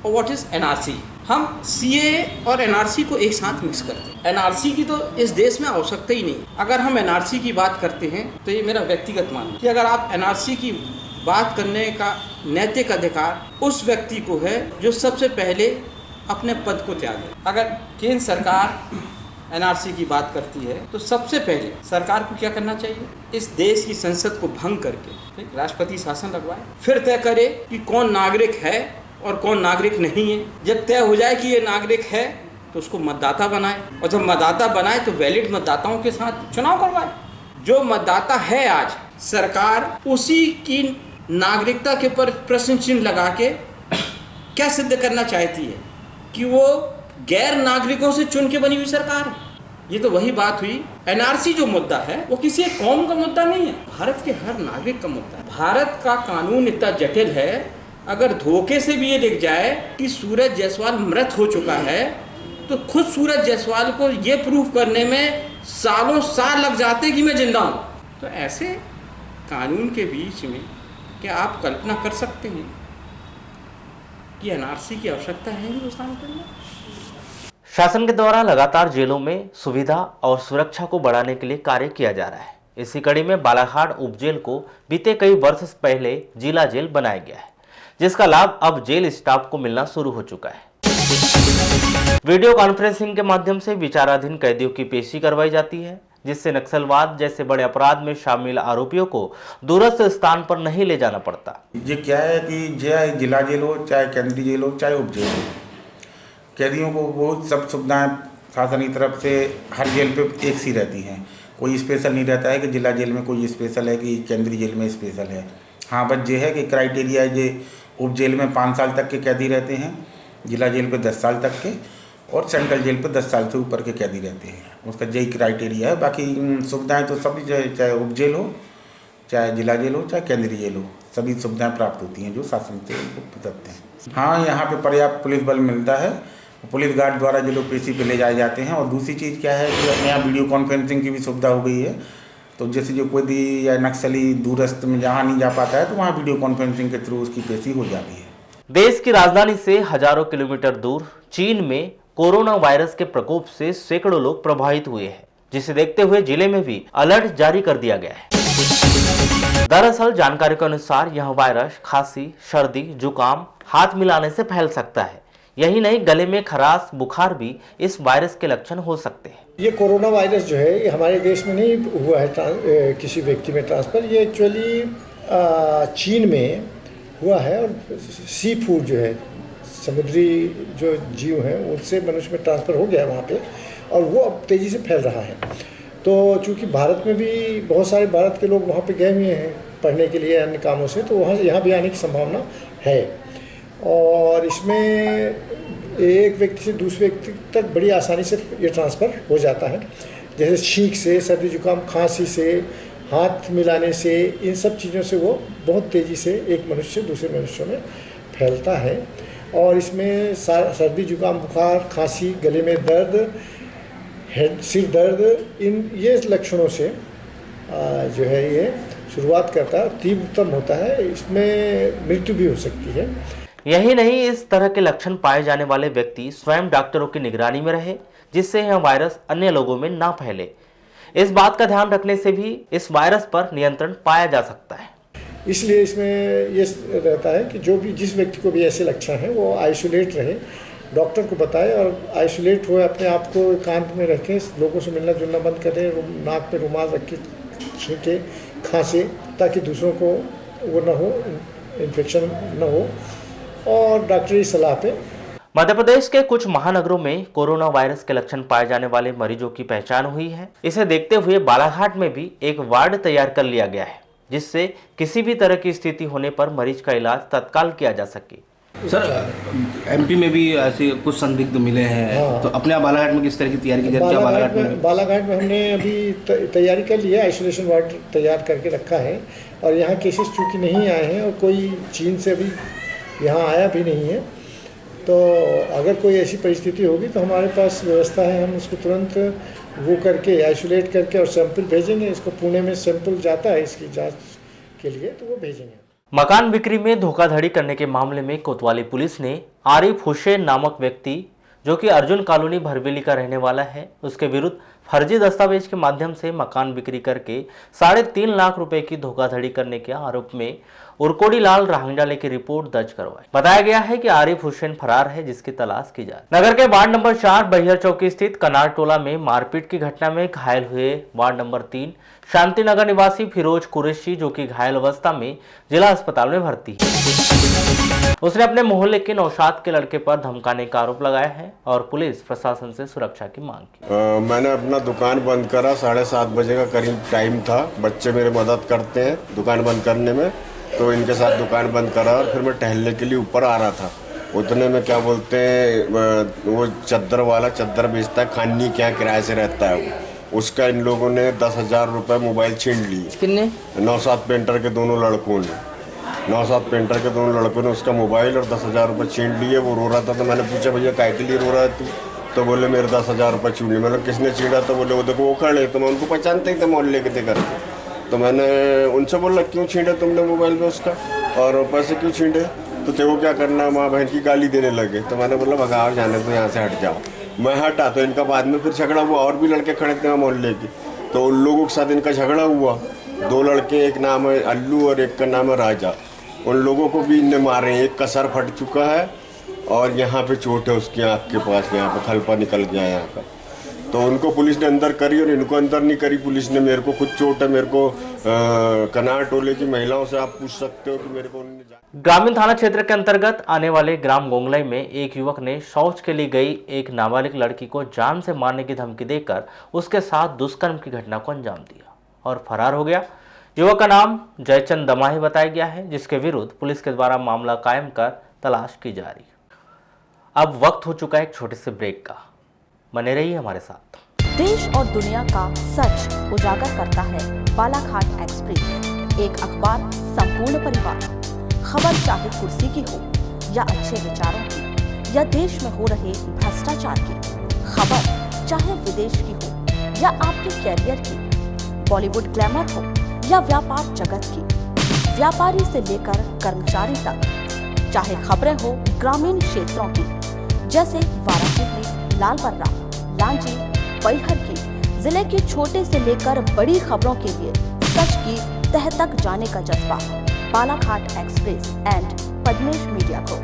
और व्हाट इज एनआरसी। हम सीएए और एनआरसी को एक साथ मिक्स करते हैं। एनआरसी की तो इस देश में आवश्यकता ही नहीं। अगर हम एनआरसी की बात करते हैं तो ये मेरा व्यक्तिगत मानना है कि अगर आप एनआरसी की बात करने का नैतिक अधिकार उस व्यक्ति को है जो सबसे पहले अपने पद को त्यागे। अगर केंद्र सरकार एनआरसी की बात करती है तो सबसे पहले सरकार को क्या करना चाहिए, इस देश की संसद को भंग करके राष्ट्रपति शासन लगवाए, फिर तय करे कि कौन नागरिक है और कौन नागरिक नहीं है। जब तय हो जाए कि ये नागरिक है तो उसको मतदाता बनाए, और जब मतदाता बनाए तो वैलिड मतदाताओं के साथ चुनाव करवाए। जो मतदाता है आज, सरकार उसी की नागरिकता के ऊपर प्रश्न चिन्ह लगा के क्या सिद्ध करना चाहती है कि वो गैर नागरिकों से चुन के बनी हुई सरकार है। ये तो वही बात हुई। एनआरसी जो मुद्दा है वो किसी एक कौम का मुद्दा नहीं है, भारत के हर नागरिक का मुद्दा है। भारत का कानून इतना जटिल है, अगर धोखे से भी ये लिख जाए कि सूरज जायसवाल मृत हो चुका है तो खुद सूरज जायसवाल को ये प्रूफ करने में सालों साल लग जाते कि मैं जिंदा हूँ। तो ऐसे कानून के बीच में क्या आप कल्पना कर सकते हैं कि एनआरसी की आवश्यकता है हिंदुस्तान के अंदर? शासन के द्वारा लगातार जेलों में सुविधा और सुरक्षा को बढ़ाने के लिए कार्य किया जा रहा है। इसी कड़ी में बालाघाट उपजेल को बीते कई वर्ष पहले जिला जेल बनाया गया है, जिसका लाभ अब जेल स्टाफ को मिलना शुरू हो चुका है। वीडियो कॉन्फ्रेंसिंग के माध्यम से विचाराधीन कैदियों की पेशी करवाई जाती है, जिससे नक्सलवाद जैसे बड़े अपराध में शामिल आरोपियों को दूरस्थ स्थान पर नहीं ले जाना पड़ता। ये क्या है कि चाहे जिला जेल हो, चाहे केंद्रीय जेल हो, चाहे उपजेल हो, कैदियों को बहुत सब सुविधाएं शासन की तरफ से हर जेल पे एक सी रहती हैं। कोई स्पेशल नहीं रहता है कि जिला जेल में कोई स्पेशल है कि केंद्रीय जेल में स्पेशल है। हाँ, बस ये है कि क्राइटेरिया ये उप जेल में 5 साल तक के कैदी रहते हैं, जिला जेल पे 10 साल तक के, और सेंट्रल जेल पे 10 साल से ऊपर के कैदी रहते हैं। उसका यही क्राइटेरिया है। बाकी सुविधाएँ तो सभी, चाहे उप जेल हो, चाहे जिला जेल हो, चाहे केंद्रीय जेल हो, सभी सुविधाएँ प्राप्त होती हैं जो शासन से उनको देते हैं। हाँ, यहाँ पे पर्याप्त पुलिस बल मिलता है, पुलिस गार्ड द्वारा जो लोग पेशी पे ले जाए जाते हैं। और दूसरी चीज़ क्या है कि अपने यहाँ वीडियो कॉन्फ्रेंसिंग की भी सुविधा हो गई है। तो जैसे जो कोई या नक्सली दूरस्थ में जहाँ नहीं जा पाता है तो वहाँ वीडियो कॉन्फ्रेंसिंग के थ्रू उसकी पेशी हो जाती है। देश की राजधानी से हजारों किलोमीटर दूर चीन में कोरोना वायरस के प्रकोप से सैकड़ों लोग प्रभावित हुए हैं, जिसे देखते हुए जिले में भी अलर्ट जारी कर दिया गया है। दरअसल जानकारी के अनुसार यह वायरस खांसी, सर्दी, जुकाम, हाथ मिलाने से फैल सकता है। यही नहीं, गले में खराश, बुखार भी इस वायरस के लक्षण हो सकते हैं। ये कोरोना वायरस जो है ये हमारे देश में नहीं हुआ है किसी व्यक्ति में ट्रांसफर। ये एक्चुअली चीन में हुआ है, और सी फूड जो है, समुद्री जो जीव हैं उनसे मनुष्य में ट्रांसफ़र हो गया है वहाँ पे, और वो अब तेज़ी से फैल रहा है। तो चूँकि भारत में भी बहुत सारे भारत के लोग वहाँ पे गए हुए हैं पढ़ने के लिए, अन्य कामों से, तो वहाँ यहाँ भी आने की संभावना है। और इसमें एक व्यक्ति से दूसरे व्यक्ति तक बड़ी आसानी से ये ट्रांसफ़र हो जाता है, जैसे छींक से, सर्दी जुकाम, खांसी से, हाथ मिलाने से, इन सब चीज़ों से वो बहुत तेज़ी से एक मनुष्य से दूसरे मनुष्यों में फैलता है। और इसमें सर्दी जुकाम, बुखार, खांसी, गले में दर्द, सिर दर्द, इन ये लक्षणों से जो है ये शुरुआत करता है, तीव्रतम होता है, इसमें मृत्यु भी हो सकती है। यही नहीं, इस तरह के लक्षण पाए जाने वाले व्यक्ति स्वयं डॉक्टरों की निगरानी में रहे, जिससे यह वायरस अन्य लोगों में ना फैले। इस बात का ध्यान रखने से भी इस वायरस पर नियंत्रण पाया जा सकता है। इसलिए इसमें ये रहता है कि जो भी जिस व्यक्ति को भी ऐसे लक्षण हैं वो आइसोलेट रहे, डॉक्टर को बताए और आइसोलेट हो, अपने आप को एकांत में रखें, लोगों से मिलना जुलना बंद करें, नाक पे रुमाल रख के छींके, खांसे, ताकि दूसरों को वो ना हो, इन्फेक्शन ना हो, और डॉक्टरी सलाह पे। मध्य प्रदेश के कुछ महानगरों में कोरोना वायरस के लक्षण पाए जाने वाले मरीजों की पहचान हुई है। इसे देखते हुए बालाघाट में भी एक वार्ड तैयार कर लिया गया है, जिससे किसी भी तरह की स्थिति होने पर मरीज का इलाज तत्काल किया जा सके। सर, एमपी में भी ऐसे कुछ संदिग्ध मिले हैं। हाँ। तो अपने बालाघाट में किस तरह की तैयारी की जा रही है? बालाघाट में हमने अभी तैयारी कर ली है, आइसोलेशन वार्ड तैयार करके रखा है, और यहाँ केसेस चूँकि नहीं आए हैं और कोई चीन से अभी यहाँ आया भी नहीं है, तो अगर कोई ऐसी परिस्थिति होगी तो हमारे पास व्यवस्था है, हम उसको तुरंत वो करके आइसोलेट करके और सैंपल भेजेंगे। इसको पुणे में सैंपल जाता है इसकी जांच के लिए, तो वो भेजेंगे। मकान बिक्री में धोखाधड़ी करने के मामले में कोतवाली पुलिस ने आरिफ हुसैन नामक व्यक्ति, जो कि अर्जुन कॉलोनी भरवेली का रहने वाला है, उसके विरुद्ध फर्जी दस्तावेज के माध्यम से मकान बिक्री करके 3.5 लाख रुपए की धोखाधड़ी करने के आरोप में उरकोड़ी लाल राहंगडाले की रिपोर्ट दर्ज करवाई। बताया गया है कि आरिफ हुसैन फरार है, जिसकी तलाश की जा रही है। नगर के वार्ड नंबर 4 बहियर चौकी स्थित कनार टोला में मारपीट की घटना में घायल हुए वार्ड नंबर 3 शांति नगर निवासी फिरोज कुरैशी, जो कि घायल अवस्था में जिला अस्पताल में भर्ती है। उसने अपने मोहल्ले के नौशाद के लड़के पर धमकाने का आरोप लगाया है और पुलिस प्रशासन से सुरक्षा की मांग की। मैंने अपना दुकान बंद करा, 7:30 बजे का करीब टाइम था। बच्चे मेरे मदद करते हैं दुकान बंद करने में, तो इनके साथ दुकान बंद करा और फिर मैं टहलने के लिए ऊपर आ रहा था। उतने में क्या बोलते हैं, वो चद्दर वाला चद्दर बेचता है, खानी क्या किराए से रहता है वो, उसका इन लोगों ने 10,000 रुपये मोबाइल छीन लिए। कितने? नौशाद पेंटर के दोनों लड़कों ने, नौशाद पेंटर के दोनों लड़कों ने उसका मोबाइल और 10,000 रुपये छीन लिए। वो रो रहा था, तो मैंने पूछा भैया काय के लिए रो रहा है तू? तो बोले मेरे 10,000 रुपये छीन लिए। मैंने किसने छीना? तो बोले वो देखो वो खड़े। तो मैं उनको पहचानते ही थे मोहल्ले के थे करके। तो मैंने उनसे बोला क्यों छींटे तुमने मोबाइल में उसका, और पैसे क्यों छींटे? तो तेरे क्या करना, माँ बहन की गाली देने लगे। तो मैंने बोला भगाओ जाने तो यहाँ से हट जाओ। मैं हटा तो इनका बाद में फिर झगड़ा हुआ, और भी लड़के खड़े थे मोहल्ले के, तो उन लोगों के साथ इनका झगड़ा हुआ। 2 लड़के, एक नाम है अल्लू और एक का नाम है राजा, उन लोगों को भी इनने मारे। एक का सर फट चुका है और यहाँ पे चोट है उसकी आँख के पास, यहाँ पे खलपा निकल गया यहाँ का। तो उनको पुलिस ने अंदर करी और इनको अंदर नहीं करी पुलिस ने। मेरे को खुद चोट है, मेरे को कनार टोले की महिलाओं से आप पूछ सकते हो कि मेरे को। ग्रामीण थाना क्षेत्र के अंतर्गत आने वाले ग्राम गोंगलई में एक युवक ने शौच के लिए गई एक नाबालिग लड़की को जान से मारने की धमकी देकर उसके साथ दुष्कर्म की घटना को अंजाम दिया और फरार हो गया। युवक का नाम जयचंद दमाही बताया गया है, जिसके विरुद्ध पुलिस के द्वारा मामला कायम कर तलाश की जा रही है। अब वक्त हो चुका है एक छोटे से ब्रेक का, बने रहिए हमारे साथ। देश और दुनिया का सच उजागर करता है बालाघाट एक्सप्रेस, एक अखबार संपूर्ण परिवार। खबर चाहे कुर्सी की हो या अच्छे विचारों की या देश में हो रहे भ्रष्टाचार की, खबर चाहे विदेश की हो या आपके कैरियर की, बॉलीवुड ग्लैमर हो या व्यापार जगत की, व्यापारी से लेकर कर्मचारी तक, चाहे खबरें हो ग्रामीण क्षेत्रों की, जैसे वाराणसी, लालबर्रा, लांजी, बैहर की, जिले की छोटे से लेकर बड़ी खबरों के लिए सच की तह तक जाने का जज्बा। Balaghat express and Padmesh media को।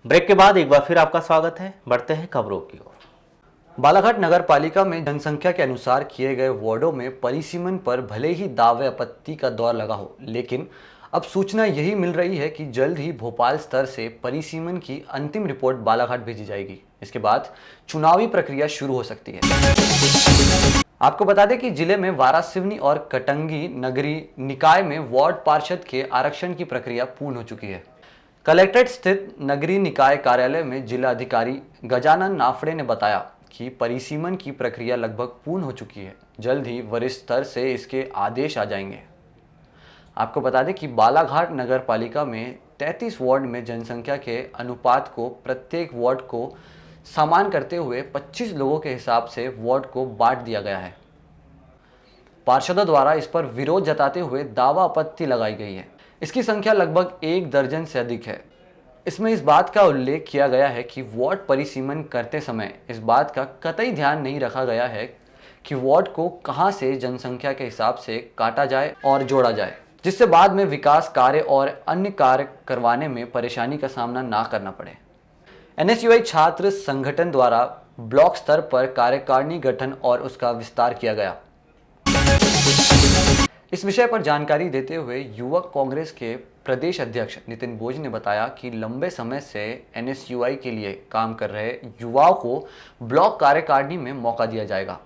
ब्रेक के बाद एक बार फिर आपका स्वागत है। बढ़ते हैं खबरों की ओर। बालाघाट नगर पालिका में जनसंख्या के अनुसार किए गए वार्डों में परिसीमन पर भले ही दावे आपत्ति का दौर लगा हो, लेकिन अब सूचना यही मिल रही है कि जल्द ही भोपाल स्तर से परिसीमन की अंतिम रिपोर्ट बालाघाट भेजी जाएगी। इसके बाद चुनावी प्रक्रिया शुरू हो सकती है। आपको बता दें कि जिले में वारासिवनी और कटंगी नगरी निकाय में वार्ड पार्षद के आरक्षण की प्रक्रिया पूर्ण हो चुकी है। कलेक्ट्रेट स्थित नगरीय निकाय कार्यालय में जिला अधिकारी गजानन नाफड़े ने बताया कि परिसीमन की प्रक्रिया लगभग पूर्ण हो चुकी है। जल्द ही वरिष्ठ स्तर से इसके आदेश आ जाएंगे। आपको बता दें कि बालाघाट नगर पालिका में 33 वार्ड में जनसंख्या के अनुपात को प्रत्येक वार्ड को समान करते हुए 25 लोगों के हिसाब से वार्ड को बांट दिया गया है। पार्षदों द्वारा इस पर विरोध जताते हुए दावा आपत्ति लगाई गई है। इसकी संख्या लगभग 1 दर्जन से अधिक है। इसमें इस बात का उल्लेख किया गया है कि वार्ड परिसीमन करते समय इस बात का कतई ध्यान नहीं रखा गया है कि वार्ड को कहां से जनसंख्या के हिसाब से काटा जाए और जोड़ा जाए, जिससे बाद में विकास कार्य और अन्य कार्य करवाने में परेशानी का सामना ना करना पड़े। NSUI छात्र संगठन द्वारा ब्लॉक स्तर पर कार्यकारिणी गठन और उसका विस्तार किया गया। इस विषय पर जानकारी देते हुए युवक कांग्रेस के प्रदेश अध्यक्ष नितिन बोझ ने बताया कि लंबे समय से NSUI के लिए काम कर रहे युवाओं को ब्लॉक कार्यकारिणी में मौका दिया जाएगा।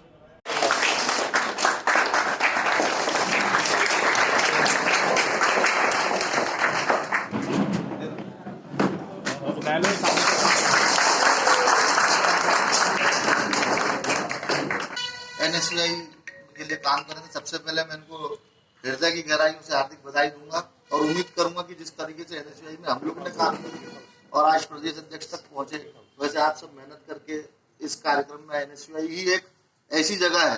NSUI के लिए काम कर रहे थे। सबसे पहले मैं इनको हृदय की गहराइयों से हार्दिक बधाई दूंगा और उम्मीद करूंगा कि जिस तरीके से NSUI में हम लोग ने काम किया और आज प्रदेश अध्यक्ष तक पहुंचे, वैसे आप सब मेहनत करके इस कार्यक्रम में NSUI ही एक ऐसी जगह है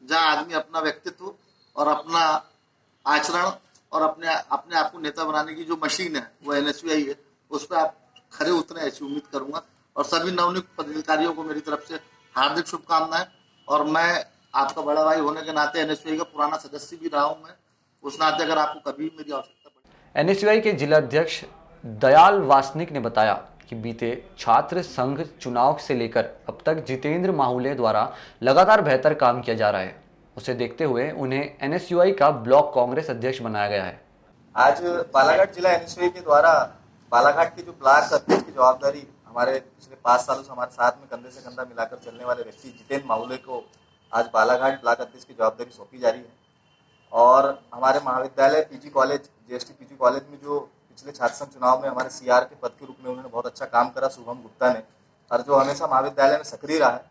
जहां आदमी अपना व्यक्तित्व और अपना आचरण और अपने आप को नेता बनाने की जो मशीन है वो NSUI है, उस पर आप खरे उतरे ऐसी उम्मीद करूंगा। और सभी नवनियुक्त पदाधिकारियों को मेरी तरफ से हार्दिक शुभकामनाएं। और मैं आपका बड़ा भाई होने के नाते NSUI का पुराना सदस्य भी रहा हूं, मैं उस नाते अगर आपको कभी मेरी आवश्यकता पड़े। NSUI के जिला अध्यक्ष दयाल वासनिक ने बताया कि बीते छात्र संघ चुनाव से लेकर अब तक जितेंद्र माहुले द्वारा लगातार बेहतर काम किया जा रहा है। उसे देखते हुए उन्हें NSUI का ब्लॉक कांग्रेस अध्यक्ष बनाया गया है। आज बालाघाट जिला NSUI के द्वारा बालाघाट की जो ब्लॉक अध्यक्ष की जवाबदारी हमारे पिछले 5 सालों से हमारे साथ में कंधे से कंधा मिलाकर चलने वाले व्यक्ति जितेंद्र माहुले को आज बालाघाट ब्लॉक अध्यक्ष की जवाबदारी सौंपी जा रही है। और हमारे महाविद्यालय PG college JST PG college में जो पिछले छात्र संघ चुनाव में हमारे CR के पद के रूप में उन्होंने बहुत अच्छा काम करा, शुभम गुप्ता ने, और जो हमेशा महाविद्यालय में सक्रिय रहा है,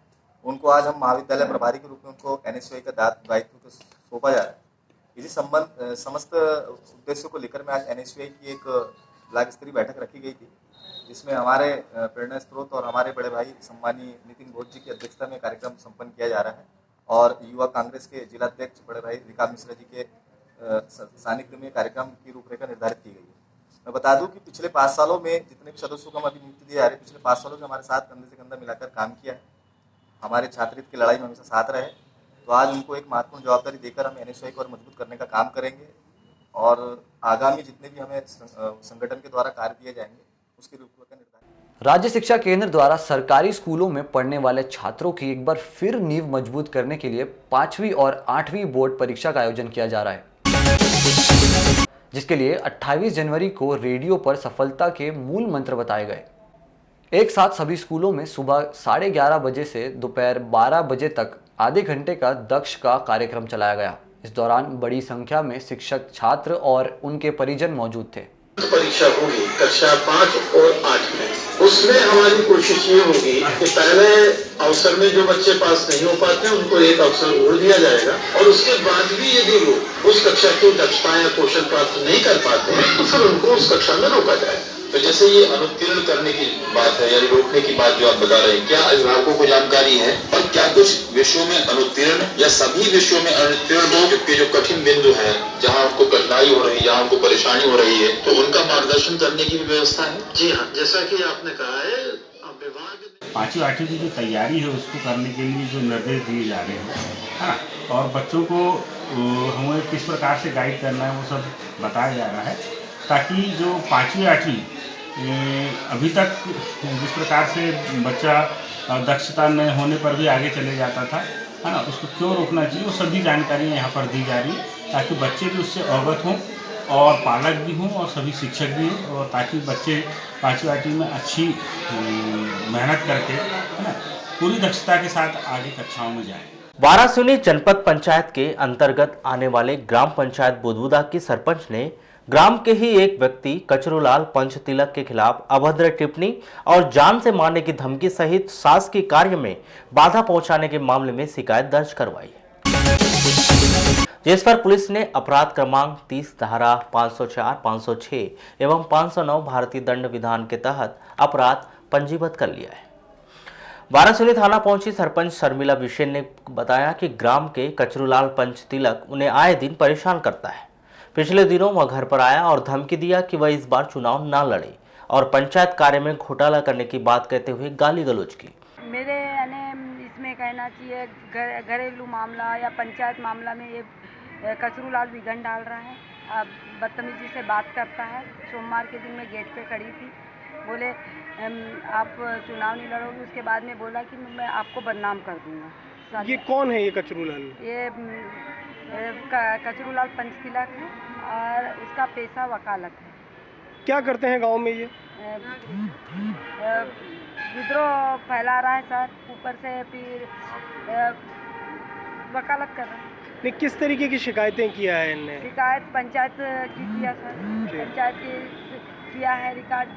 उनको आज हम महाविद्यालय प्रभारी के रूप में उनको NSUI का दायित्व सौंपा जा रहा है। इसी संबंध समस्त उद्देश्यों को लेकर मैं आज NSUI की एक ब्लॉक स्तरीय बैठक रखी गई थी, जिसमें हमारे प्रेरणा स्रोत और हमारे बड़े भाई सम्मानीय नितिन बोझ जी की अध्यक्षता में कार्यक्रम संपन्न किया जा रहा है। और युवा कांग्रेस के जिला अध्यक्ष बड़े भाई रिकाब मिश्रा जी के सानिध्य में कार्यक्रम की रूपरेखा निर्धारित की गई है। मैं बता दूं कि पिछले 5 सालों में जितने भी सदस्यों को हम अभी नियुक्ति दिए जा रहे हैं, पिछले 5 सालों से हमारे साथ कंधे से कंधा मिलाकर काम किया है, हमारे छात्रहित की लड़ाई में हमेशा साथ रहे। तो आज उनको एक महत्वपूर्ण जवाबदारी देकर हम NSUI को और मजबूत करने का काम करेंगे और आगामी जितने भी हमें संगठन के द्वारा कार्य दिए जाएंगे उसकी रूपरेखा निर्धारित। राज्य शिक्षा केंद्र द्वारा सरकारी स्कूलों में पढ़ने वाले छात्रों की एक बार फिर नींव मजबूत करने के लिए 5वीं और 8वीं बोर्ड परीक्षा का आयोजन किया जा रहा है, जिसके लिए 28 जनवरी को रेडियो पर सफलता के मूल मंत्र बताए गए। एक साथ सभी स्कूलों में सुबह 11:30 बजे से दोपहर 12 बजे तक आधे घंटे का दक्ष का कार्यक्रम चलाया गया। इस दौरान बड़ी संख्या में शिक्षक, छात्र और उनके परिजन मौजूद थे। परीक्षा होगी कक्षा 5 और 8 में, उसमें हमारी कोशिश ये होगी कि पहले अवसर में जो बच्चे पास नहीं हो पाते उनको एक अवसर और दिया जाएगा और उसके बाद भी यदि लोग उस कक्षा की दक्षता या कौशल प्राप्त नहीं कर पाते हैं तो फिर उनको उस कक्षा में रोका जाएगा। तो जैसे ये अनुत्तीर्ण करने की बात है या रोकने की बात जो आप बता रहे हैं, क्या अभिभावकों को जानकारी है और क्या कुछ विषयों में अनुत्तीर्ण या सभी विषयों में अनुत्तीर्ण लोग के जो कठिन बिंदु है, जहां उनको कठिनाई हो रही है, जहां उनको परेशानी हो रही है, तो उनका मार्गदर्शन करने की भी व्यवस्था है? जी हाँ, जैसा कि आपने कहा है, विभाग 5वीं 8वीं की जो तैयारी है उसको करने के लिए जो निर्देश दिए जा रहे हैं, है ना, और बच्चों को हमें किस प्रकार से गाइड करना है वो सब बताया जा रहा है, ताकि जो 5वीं 8वीं अभी तक जिस प्रकार से बच्चा दक्षता न होने पर भी आगे चले जाता था, है ना, उसको क्यों रोकना चाहिए, वो सभी जानकारियाँ यहाँ पर दी जा रही है ताकि बच्चे भी उससे अवगत हों और पालक भी हों और सभी शिक्षक भी हों, और ताकि बच्चे 5वीं 8वीं में अच्छी मेहनत करके, है ना, पूरी दक्षता के साथ आगे कक्षाओं में जाएँ। वारासिवनी जनपद पंचायत के अंतर्गत आने वाले ग्राम पंचायत बुदबुदा की सरपंच ने ग्राम के ही एक व्यक्ति कचरूलाल पंचतिलक के खिलाफ अभद्र टिप्पणी और जान से मारने की धमकी सहित शासकीय कार्य में बाधा पहुंचाने के मामले में शिकायत दर्ज करवाई है। जिस पर पुलिस ने अपराध क्रमांक 30 धारा 504, 506 एवं 509 भारतीय दंड विधान के तहत अपराध पंजीबद्ध कर लिया है। वारासिनी थाना पहुंची सरपंच शर्मिला बिशेन ने बताया कि ग्राम के कचरूलाल पंच तिलक उन्हें आए दिन परेशान करता है। पिछले दिनों वह घर पर आया और धमकी दिया कि वह इस बार चुनाव न लड़े और पंचायत कार्य में घोटाला करने की बात कहते हुए गाली गलौज की। मेरे इसमें कहना चाहिए घरेलू मामला या पंचायत मामला में ये कचरूलाल विघन डाल रहा है। अब बदतमीजी से बात करता है। सोमवार के दिन मैं गेट पे खड़ी थी, बोले आप चुनाव नहीं लड़ोगे। उसके बाद में बोला कि मैं आपको बदनाम कर दूंगा। ये कौन है ये कचरूलाल? ये कचरूलाल पंच तिलक है और उसका पेशा वकालत है। क्या करते हैं गांव में ये? विद्रोह फैला रहा है सर, ऊपर से फिर वकालत कर रहा है। नहीं, किस तरीके की शिकायतें किया है इनने? शिकायत पंचायत की किया सर, पंचायत की किया है रिकॉर्ड।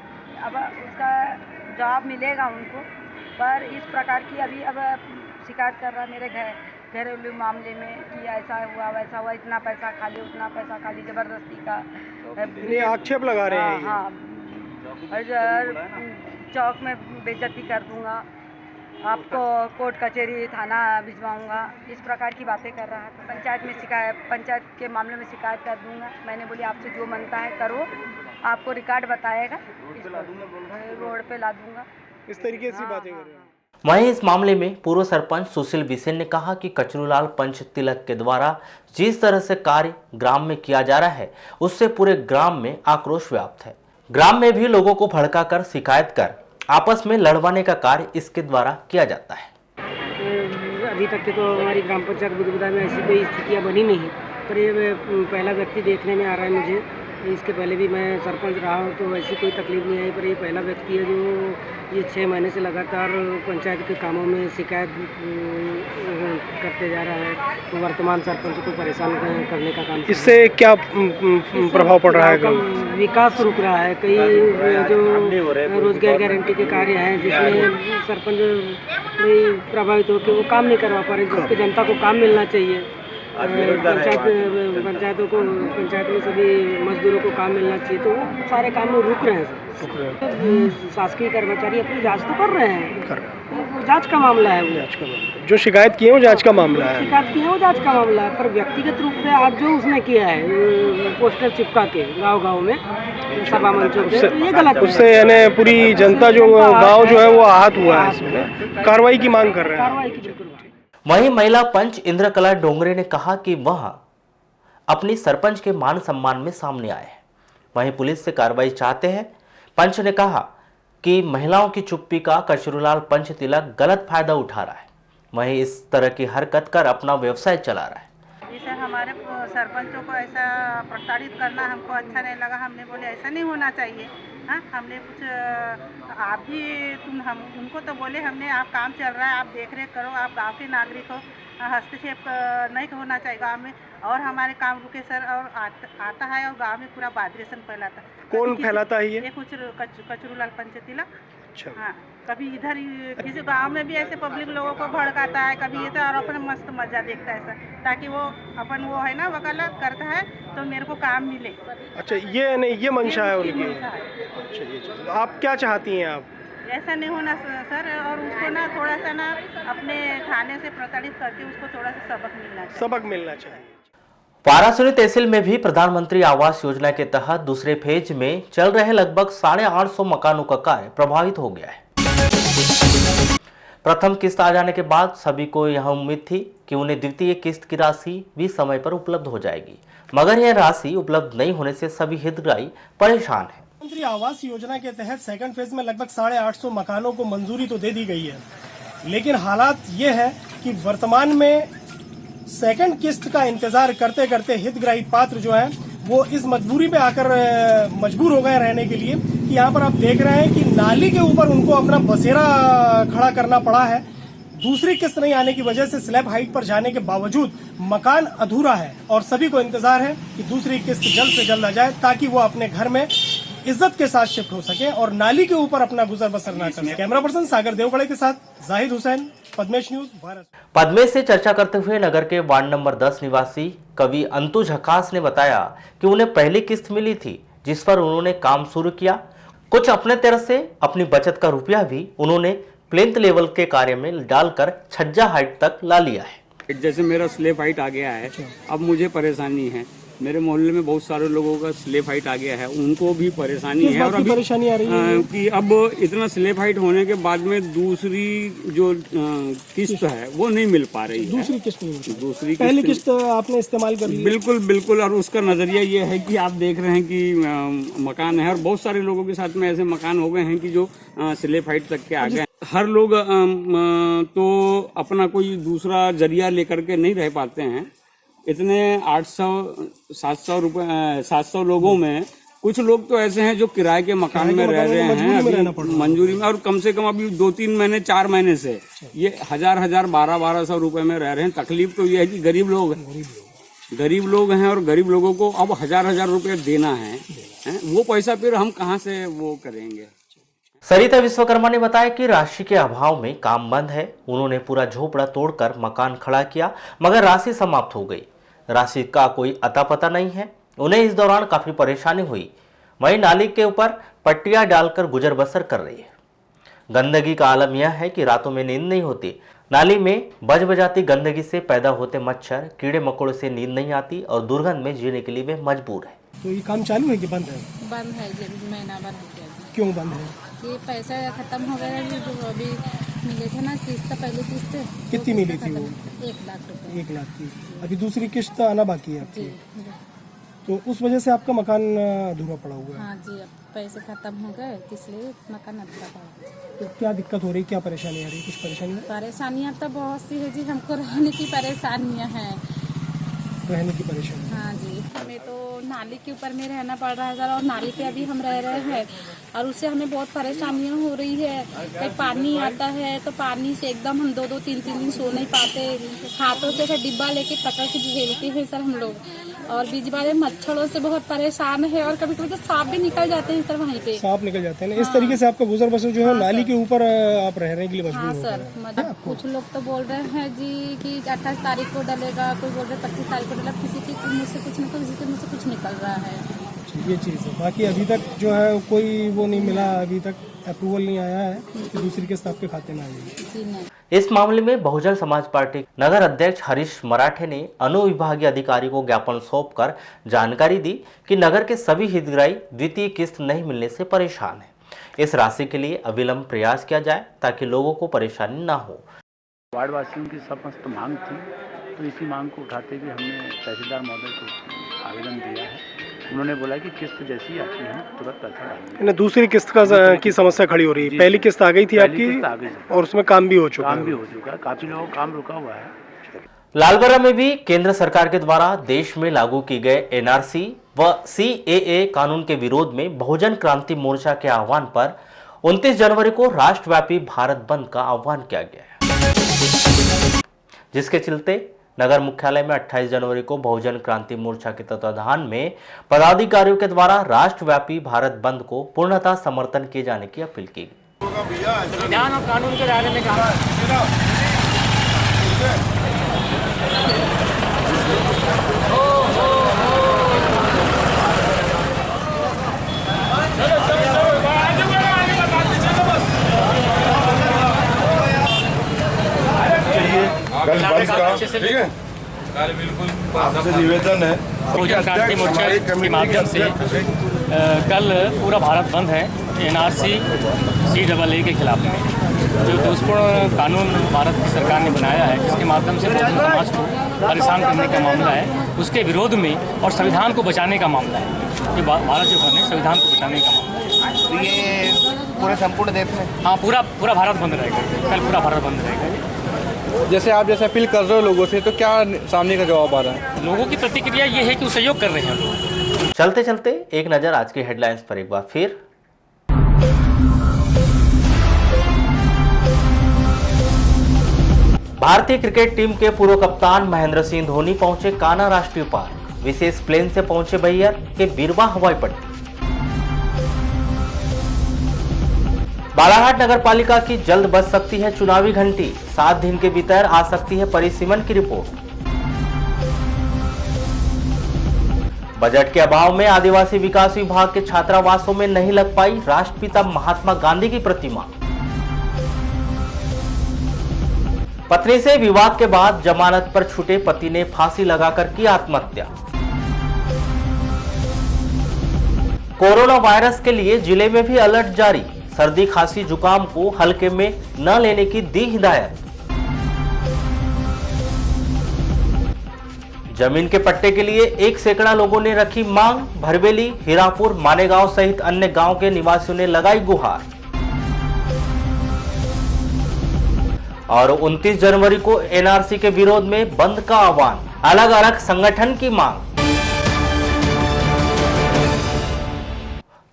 अब उसका जवाब मिलेगा उनको, पर इस प्रकार की अभी अब शिकायत कर रहा है मेरे घरेलू मामले में कि ऐसा हुआ वैसा हुआ, इतना पैसा खा ली उतना पैसा खा ली, जबरदस्ती का ये आक्षेप लगा रहे हैं। हाँ, चौक में बेइज्जती कर दूंगा, आपको कोर्ट कचहरी थाना भिजवाऊंगा, इस प्रकार की बातें कर रहा है। तो पंचायत के मामले में शिकायत कर दूंगा। मैंने बोली आपसे जो बनता है करो, आपको रिकॉर्ड बताएगा, रोड पे ला दूंगा। इस तरीके से बातें कर रहे हैं। वहीं इस मामले में पूर्व सरपंच सुशील बिसेन ने कहा कि कचरूलाल पंच तिलक के द्वारा जिस तरह से कार्य ग्राम में किया जा रहा है उससे पूरे ग्राम में आक्रोश व्याप्त है। ग्राम में भी लोगों को भड़काकर शिकायत कर आपस में लड़वाने का कार्य इसके द्वारा किया जाता है। अभी तक के तो हमारी ग्राम पंचायत बुधगुदा में ऐसी कोई स्थितियाँ बनी नहीं, पर ये पहला व्यक्ति देखने में आ रहा है मुझे। इसके पहले भी मैं सरपंच रहा हूँ तो ऐसी कोई तकलीफ नहीं आई, पर ये पहला व्यक्ति है जो ये 6 महीने से लगातार पंचायत के कामों में शिकायत करते जा रहा है। तो वर्तमान सरपंच को परेशान करने का काम। इससे क्या प्रभाव पड़ रहा है? विकास रुक रहा है। कई जो रोजगार गारंटी के कार्य हैं जिसमें सरपंच प्रभावित होकर वो काम नहीं करवा पा रहे, जिसके जनता को काम मिलना चाहिए। पंचायत में सभी मजदूरों को काम मिलना चाहिए, तो वो सारे काम रुक रहे हैं। शासकीय कर्मचारी अपनी जांच तो कर रहे हैं, जांच का मामला है। वो जो शिकायत की है वो जांच का मामला है। शिकायत की है वो जांच का मामला है, पर व्यक्तिगत रूप से आज जो उसने किया है पोस्टर चिपका के गांव में सभा मंचों पे, तो ये गलत है। उससे यानी पूरी जनता जो गाँव जो है वो आहत हुआ है। इसमें कार्रवाई की मांग कर रहे हैं। कार्रवाई की बिल्कुल। वहीं महिला पंच इंद्रकला डोंगरे ने कहा कि वह अपनी सरपंच के मान सम्मान में सामने आए हैं, वहीं पुलिस से कार्रवाई चाहते हैं। पंच ने कहा कि महिलाओं की चुप्पी का कचरूलाल पंच तिलक गलत फायदा उठा रहा है, वहीं इस तरह की हरकत कर अपना व्यवसाय चला रहा है। सर, हमारे सरपंचों को ऐसा प्रताड़ित करना हमको अच्छा नहीं लगा। हमने बोले ऐसा नहीं होना चाहिए। हाँ, हमने कुछ आप भी हम उनको तो बोले हमने आप काम चल रहा है, आप देख रेख करो, आप गांव के नागरिक हो, हस्तक्षेप नहीं होना चाहिए गांव में, और हमारे काम रुके सर। और आता है और गांव में पूरा वाइब्रेशन फैलाता है। कौन फैलाता है ये? कुछ कचरूलाल पंच तिलक। अच्छा। हाँ, कभी इधर किसी गांव में भी ऐसे पब्लिक लोगों को भड़काता है, कभी ये तो, और अपन मस्त मजा देखता है सर, ताकि वो अपन वो है ना वकालत करता है तो मेरे को काम मिले। अच्छा, ये नहीं, ये मंशा है उनकी। अच्छा, ये आप क्या चाहती हैं? आप ऐसा नहीं होना सर, और उसको ना थोड़ा सा ना अपने थाने से प्रताड़ित करके उसको थोड़ा सा सबक मिलना चाहिए। वारासिनी तहसील में भी प्रधानमंत्री आवास योजना के तहत दूसरे फेज में चल रहे लगभग 850 मकानों का कार्य प्रभावित हो गया है। प्रथम किस्त आ जाने के बाद सभी को यह उम्मीद थी कि उन्हें द्वितीय किस्त की राशि भी समय पर उपलब्ध हो जाएगी, मगर यह राशि उपलब्ध नहीं होने से सभी हितग्राही परेशान हैं। प्रधानमंत्री आवास योजना के तहत सेकंड फेज में लगभग 850 मकानों को मंजूरी तो दे दी गई है, लेकिन हालात ये है कि वर्तमान में सेकंड किस्त का इंतजार करते करते हितग्राही पात्र जो है वो इस मजबूरी पे आकर मजबूर हो गए रहने के लिए कि यहाँ पर आप देख रहे हैं कि नाली के ऊपर उनको अपना बसेरा खड़ा करना पड़ा है। दूसरी किस्त नहीं आने की वजह से स्लैब हाइट पर जाने के बावजूद मकान अधूरा है और सभी को इंतजार है कि दूसरी किस्त जल्द से जल्द आ जाए ताकि वो अपने घर में इज्जत के साथ शिफ्ट हो सके और नाली के ऊपर अपना गुजर बसर ना कर सके। कैमरा पर्सन सागर देवगढ़े के साथ जाहिद हुसैन, पद्मेश न्यूज भारत। पद्मेश से चर्चा करते हुए नगर के वार्ड नंबर 10 निवासी कवि अंतु झकास ने बताया कि उन्हें पहली किस्त मिली थी, जिस पर उन्होंने काम शुरू किया। कुछ अपने तरफ से अपनी बचत का रुपया भी उन्होंने प्लिंथ लेवल के कार्य में डालकर छज्जा हाइट तक ला लिया है। जैसे मेरा स्लेब हाइट आ गया है, अब मुझे परेशानी है। मेरे मोहल्ले में बहुत सारे लोगों का स्लेब हाइट आ गया है, उनको भी परेशानी है। और अभी परेशानी आ रही है कि अब इतना स्लेब हाइट होने के बाद में दूसरी जो किस्त है वो नहीं मिल पा रही है। दूसरी किस्त नहीं मिल दूसरी पहली किस्त आपने इस्तेमाल कर ली? बिल्कुल बिल्कुल। और उसका नजरिया ये है कि आप देख रहे हैं कि मकान है, और बहुत सारे लोगों के साथ में ऐसे मकान हो गए हैं कि जो स्लेब हाइट तक के आ गए। हर लोग तो अपना कोई दूसरा जरिया लेकर के नहीं रह पाते हैं। इतने 700 लोगों में कुछ लोग तो ऐसे हैं जो किराए के मकान में रह रहे हैं मंजूरी में, और कम से कम अभी 2-3 महीने 4 महीने से ये 1200 रुपए में रह रहे हैं। तकलीफ तो ये है कि गरीब लोग हैं और गरीब लोगों को अब 1000 रुपए देना है, वो पैसा फिर हम कहाँ से वो करेंगे। सरिता विश्वकर्मा ने बताया कि राशि के अभाव में काम बंद है। उन्होंने पूरा झोपड़ा तोड़कर मकान खड़ा किया, मगर राशि समाप्त हो गई। राशि का कोई अता पता नहीं है। उन्हें इस दौरान काफी परेशानी हुई। वहीं नाली के ऊपर पट्टियां डालकर गुजर बसर कर रही है। गंदगी का आलम यह है कि रातों में नींद नहीं होती। नाली में बज बजाती गंदगी से पैदा होते मच्छर, कीड़े मकोड़े से नींद नहीं आती और दुर्गंध में जीने के लिए वे मजबूर है। तो ये काम चालू है कि बंद है? बंद है, महीना बंद हो गया। क्यों बंद है? ये पैसा खत्म हो गया जो अभी मिले थे ना किस्त, पहली किस्त कितनी मिली थी वो? 1 लाख रुपए। 1 लाख की। अभी दूसरी किस्त आना बाकी है आपकी। तो उस वजह से आपका मकान अधूरा पड़ा हुआ है? हाँ जी, अब पैसे खत्म हो गए इसलिए मकान अधूरा पड़ा। तो क्या दिक्कत हो रही, क्या परेशानी आ रही? कुछ परेशानियाँ तो बहुत सी है जी। हमको रहने की परेशानियाँ हैं। रहने की परेशानी? हाँ जी, हमें तो नाली के ऊपर में रहना पड़ रहा है सर, और नाली पे अभी हम रह रहे हैं और उससे हमें बहुत परेशानियां हो रही है। कहीं पानी आता है तो पानी से एकदम हम 2-2, 3-3 दिन सो नहीं पाते। हाथों से ऐसा डिब्बा लेके पकड़ के झेलते हैं सर हम लोग, और बीच वाले मच्छरों से बहुत परेशान है, और कभी कभी तो सांप भी निकल जाते हैं सर वहीं पे। सांप निकल जाते हैं? इस तरीके से आपका गुजर बसर जो है नाली के ऊपर आप रहने के लिए मजबूर हो गए? हाँ सर, मतलब कुछ लोग तो बोल रहे हैं जी कि 28 तारीख को डलेगा, कोई बोल रहे 25 तारीख को डलेगा। किसी के मुँह से कुछ निकल, किसी के मुँह से कुछ निकल रहा है। ये चीज़ है। बाकी अभी तक जो है कोई वो नहीं मिला, अभी तक अप्रूवल नहीं आया है कि दूसरी किस्त आपके खाते में आएगी। इस मामले में बहुजन समाज पार्टी नगर अध्यक्ष हरीश मराठे ने अनुविभागीय अधिकारी को ज्ञापन सौंपकर जानकारी दी कि नगर के सभी हितग्राही द्वितीय किस्त नहीं मिलने से परेशान हैं। इस राशि के लिए अविलंब प्रयास किया जाए ताकि लोगों को परेशानी न हो। वार्ड वासियों की समस्त मांग थी, तो इसी मांग को उठाते हुए हमने तहसीलदार महोदय को आवेदन दिया है। उन्होंने बोला कि किस्त जैसी आती है तुरंत पैसा डालेंगे। दूसरी किस्त की समस्या खड़ी हो रही है। पहली किस्त आ गई थी आपकी और उसमें काम भी हो चुका है। काफी लोगों का काम रुका हुआ है। लालबर्रा में भी केंद्र सरकार के द्वारा देश में लागू की गए एनआरसी व CAA कानून के विरोध में बहुजन क्रांति मोर्चा के आह्वान पर 29 जनवरी को राष्ट्रव्यापी भारत बंद का आह्वान किया गया है, जिसके चलते नगर मुख्यालय में 28 जनवरी को बहुजन क्रांति मोर्चा के तत्वाधान में पदाधिकारियों के द्वारा राष्ट्रव्यापी भारत बंद को पूर्णतः समर्थन किए जाने की अपील की गई। संविधान और कानून के दायरे में काम कल बंद का, ठीक है, आपसे निवेदन है बहुजन क्रांति मोर्चा के माध्यम से कल पूरा भारत बंद है NRC CAA के खिलाफ में, जो दुष्पूर्ण कानून भारत की सरकार ने बनाया है, जिसके माध्यम से बहुजन समाज को परेशान करने का मामला है, उसके विरोध में और संविधान को बचाने का मामला है। ये भारत जो बने संविधान को बचाने का मामला है। तो ये पूरे संपूर्ण देश में, हाँ, पूरा भारत बंद रहेगा। कल पूरा भारत बंद रहेगा। जैसे आप जैसे अपील कर रहे हो लोगों से, तो क्या सामने का जवाब आ रहा है? लोगों की प्रतिक्रिया ये है कि वो सहयोग कर रहे हैं लोग। चलते चलते एक नजर आज की हेडलाइंस पर एक बार फिर। भारतीय क्रिकेट टीम के पूर्व कप्तान महेंद्र सिंह धोनी पहुंचे कान्हा राष्ट्रीय पार्क। विशेष प्लेन से पहुंचे बैयर के बीरवा हवाई पट्टी। बालाघाट नगर पालिका की जल्द बज सकती है चुनावी घंटी, 7 दिन के भीतर आ सकती है परिसीमन की रिपोर्ट। बजट के अभाव में आदिवासी विकास विभाग के छात्रावासों में नहीं लग पाई राष्ट्रपिता महात्मा गांधी की प्रतिमा। पत्नी से विवाद के बाद जमानत पर छूटे पति ने फांसी लगाकर की आत्महत्या। कोरोना वायरस के लिए जिले में भी अलर्ट जारी, सर्दी खांसी जुकाम को हल्के में न लेने की दी हिदायत। जमीन के पट्टे के लिए 1 सैकड़ा लोगों ने रखी मांग, भरवेली, हीरापुर, मानेगांव सहित अन्य गांव के निवासियों ने लगाई गुहार। और 29 जनवरी को एनआरसी के विरोध में बंद का आह्वान, अलग अलग संगठन की मांग।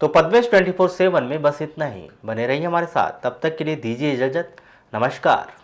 तो पद्मेश 24/7 में बस इतना ही। बने रहिए हमारे साथ, तब तक के लिए दीजिए इजाजत। नमस्कार।